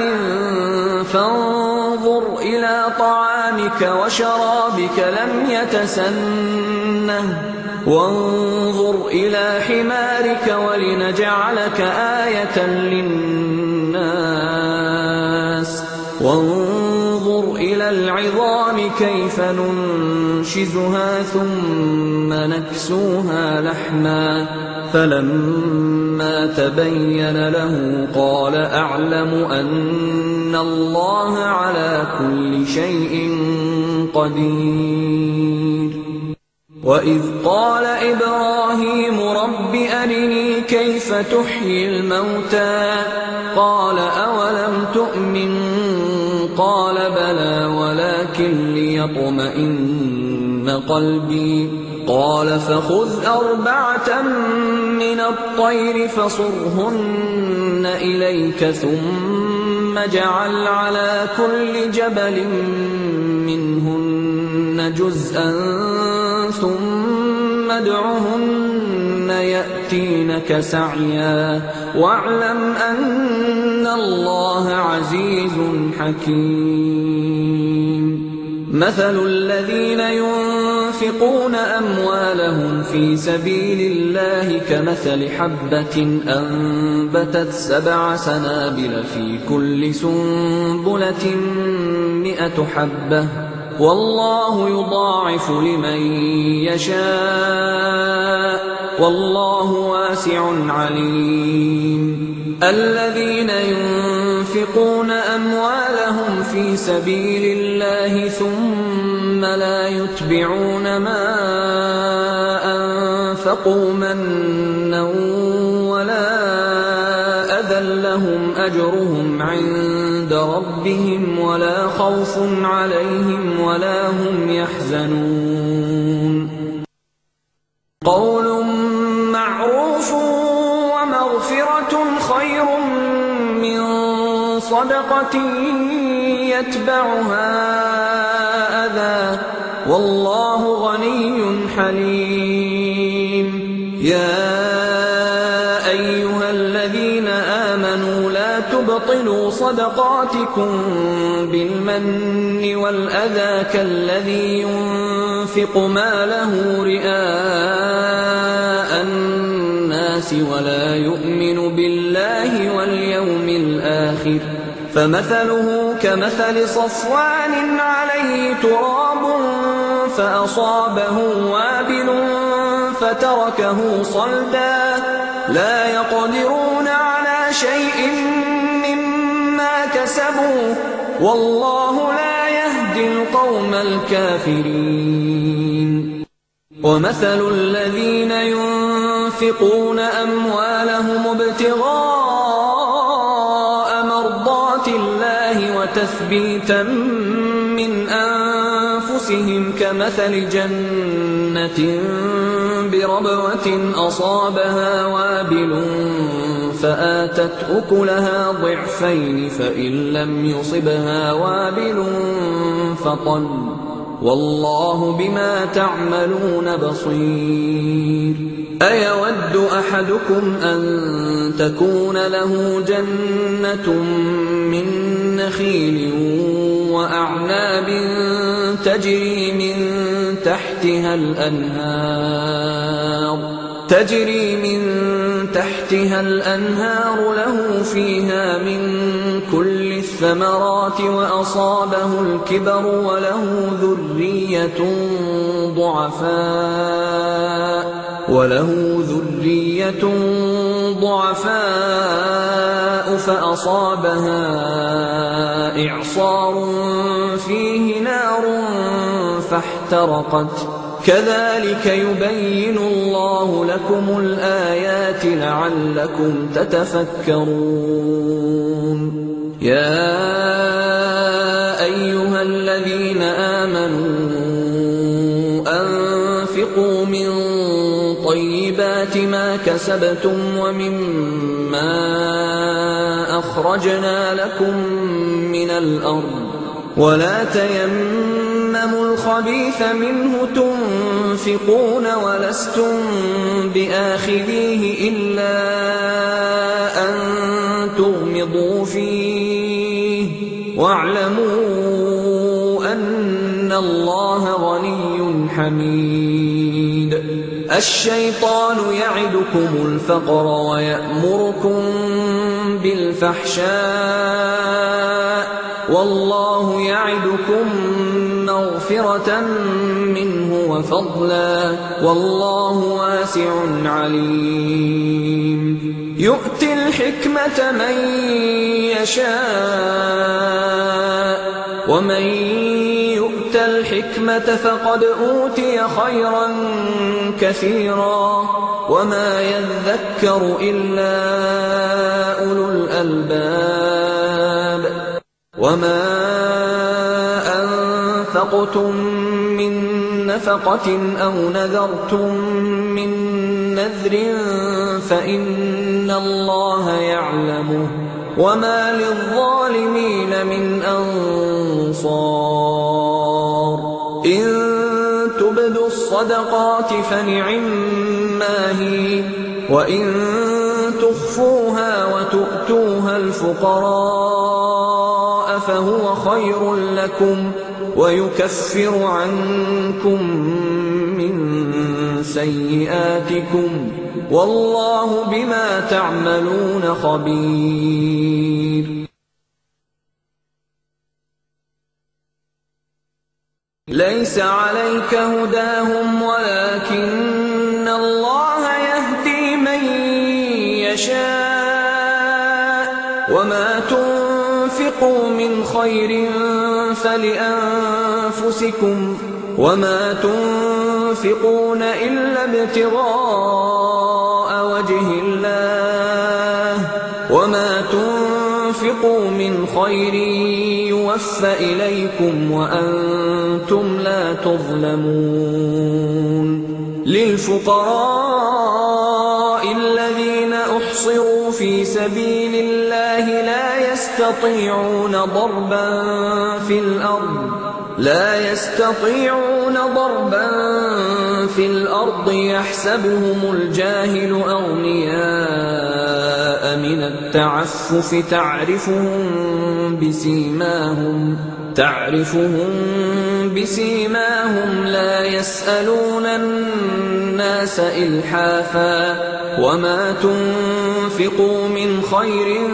فانظر إلى طعامك وشرابك لم يتسنه وانظر إلى حمارك ولنجعلك آية للناس وانظر إلى العظام كيف ننشزها ثم نكسوها لحما فلما تبين له قال أعلم أن الله على كل شيء قدير وإذ قال إبراهيم رب أرني كيف تحيي الموتى قال أولم تؤمن قال بلى ولكن ليطمئن قلبي قال فخذ 4 من الطير فصرهن إليك ثم اجعل على كل جبل منهن جزءا ثم ادعهن يأتينك سعيا واعلم أن الله عزيز حكيم مثل الذين ينفقون أموالهم في سبيل الله كمثل حبة أنبتت 7 سنابل في كل سنبلة 100 حبة والله يضاعف لمن يشاء والله واسع عليم الذين ينفقون أموالهم في سبيل الله ثم لا يتبعون ما أنفقوا منا ولا أذى لهم أجرهم عند ربهم ولا خوف عليهم ولا هم يحزنون قول معروف ومغفرة خير من صدقة يتبعها أذى والله غني حليم يا أيها الذين آمنوا لا تبطلوا صدقاتكم بالمن والأذى كالذي ينفق ماله رئاء الناس ولا يؤمن بالله واليوم الآخر فمثله كمثل صفوان عليه تراب فأصابه وابل فتركه صلدا لا يقدرون على شيء مما كسبوا والله لا يهدي القوم الكافرين ومثل الذين ينفقون أموالهم ابتغاء مرضات الله وتثبيتا من أنفسهم كمثل جنة بربوة أصابها وابل فآتت أكلها ضعفين فإن لم يصبها وابل فطل والله بما تعملون بصير أيود أحدكم أن تكون له جنة من نخيل وأعناب تجري من تحتها الأنهار له فيها من كل الثمرات وأصابه الكبر وله ذرية ضعفاء فأصابها إعصار فيه نار فاحترقت كذلك يبين الله لكم الآيات لعلكم تتفكرون يا أيها الذين آمنوا أنفقوا من طيبات ما كسبتم ومما أخرجنا لكم من الأرض ولا تيمموا الخبيث منه تنفقون ولستم بآخذيه إلا أن تغمضوا فيه واعلموا أن الله غني حميد الشيطان يعدكم الفقر ويأمركم بالفحشاء والله يعدكم مغفرة منه وفضلا والله واسع عليم يؤتي الحكمة من يشاء ومن يؤت الحكمة فقد أوتي خيرا كثيرا وما يذكر إلا أولو الألباب وما أنفقتم من نفقة أو نذرتم من نذر فإن الله يعلمه وما للظالمين من أنصار إن تبدوا الصدقات فنعما هي وإن تخفوها وتؤتوها الفقراء فهو خير لكم ويكفر عنكم من سيئاتكم والله بما تعملون خبير ليس عليك هداهم ولكن الله يهدي من يشاء وما تنفقوا من خير فلأنفسكم وما تنفقون إلا ابتغاء وجه الله وما تنفقوا من خير يوفى إليكم وأنتم لا تظلمون للفقراء الذين أحصروا في سبيل الله لا يستطيعون ضربا في الأرض يحسبهم الجاهل أغنياء من التعفف تعرفهم بسيماهم لا يسألون الناس إلحافا وما تنفقوا من خير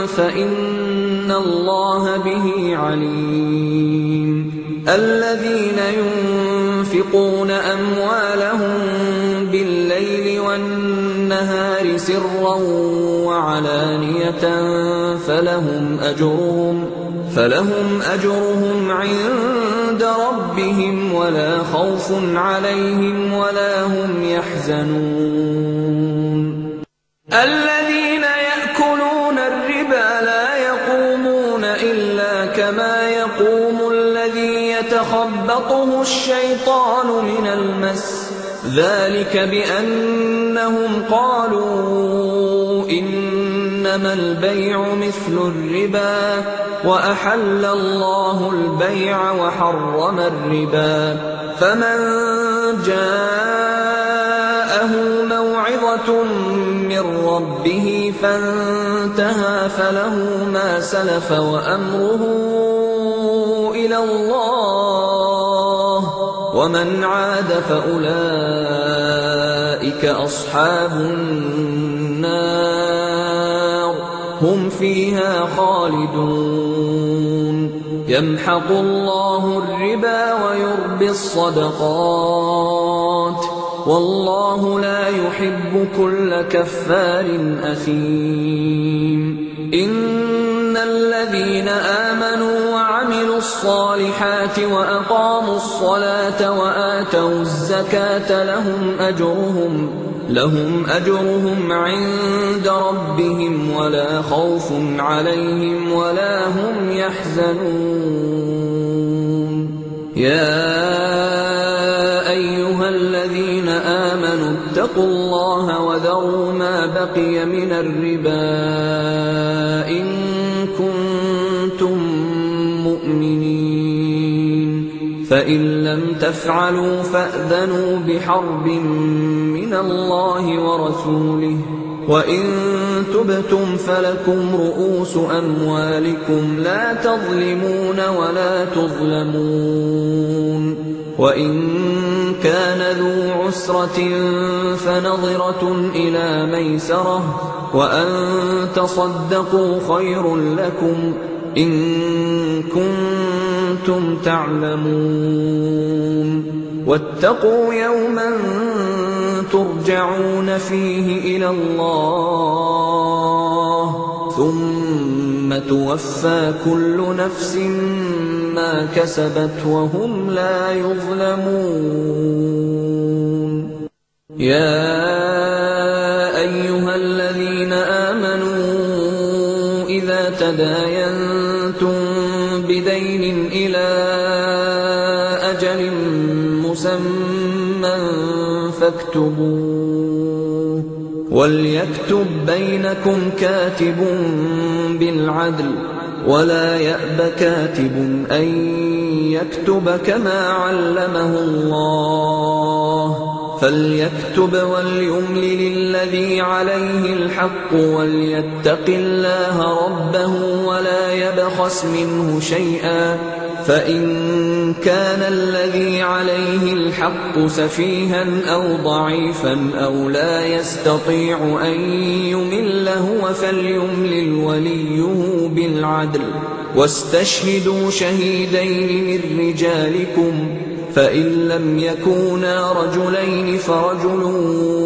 فإن الله به عليم الذين ينفقون أموالهم بالليل والنهار سرا وعلانية فلهم أجرهم عند ربهم ولا خوف عليهم ولا هم يحزنون الذين يأكلون الربا لا يقومون إلا كما يقوم الذي يتخبطه الشيطان من المس ذلك بأنهم قالوا إن إنما البيع مثل الربا وأحل الله البيع وحرم الربا فمن جاءه موعظة من ربه فانتهى فله ما سلف وأمره إلى الله ومن عاد فأولئك أصحاب النار هم فيها خالدون يمحق الله الربا ويربي الصدقات والله لا يحب كل كفار أثيم إن الذين آمنوا وعملوا الصالحات وأقاموا الصلاة وآتوا الزكاة لهم أجرهم عند ربهم ولا خوف عليهم ولا هم يحزنون يا أيها الذين آمنوا اتقوا الله وذروا ما بقي من الربا إن كنتم مؤمنين فإن لم تفعلوا فأذنوا بحرب من الله ورسوله وإن تبتم فلكم رؤوس أموالكم لا تظلمون ولا تظلمون وإن كان ذو عسرة فنظرة إلى ميسرة وأن تصدقوا خير لكم إن كنتم تعلمون واتقوا يوما ترجعون فيه إلى الله ثم توفى كل نفس ما كسبت وهم لا يظلمون يا أيها الذين آمنوا إذا تداينتم بدين إلى أجل مسمى فاكتبوه وليكتب بينكم كاتب بالعدل ولا يأب كاتب أن يكتب كما علمه الله فليكتب وليملل الذي عليه الحق وليتق الله ربه ولا يبخس منه شيئا فإن كان الذي عليه الحق سفيها أو ضعيفا أو لا يستطيع أن يمل هو فليملل وليه بالعدل واستشهدوا شهيدين من رجالكم فإن لم يكونا رجلين فرجل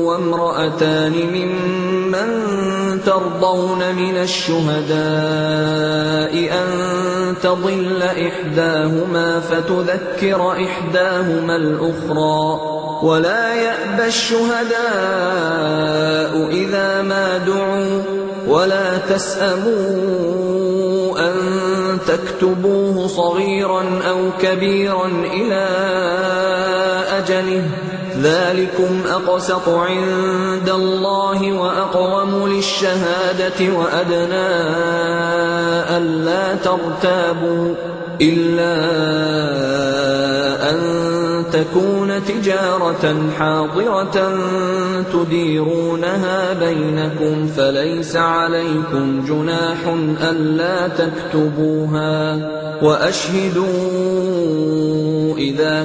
وامرأتان ممن ترضون من الشهداء أن تضل إحداهما فتذكر إحداهما الأخرى ولا يأبى الشهداء إذا ما دعوا ولا تسأموا أن تكتبوه صغيرا أو كبيرا إلى أجله ذلكم أقسط عند الله وأقوم للشهادة وأدنى ألا ترتابوا إلا أن تكون تجارة حاضرة تديرونها بينكم فليس عليكم جناح ألا تكتبوها وأشهدوا إذا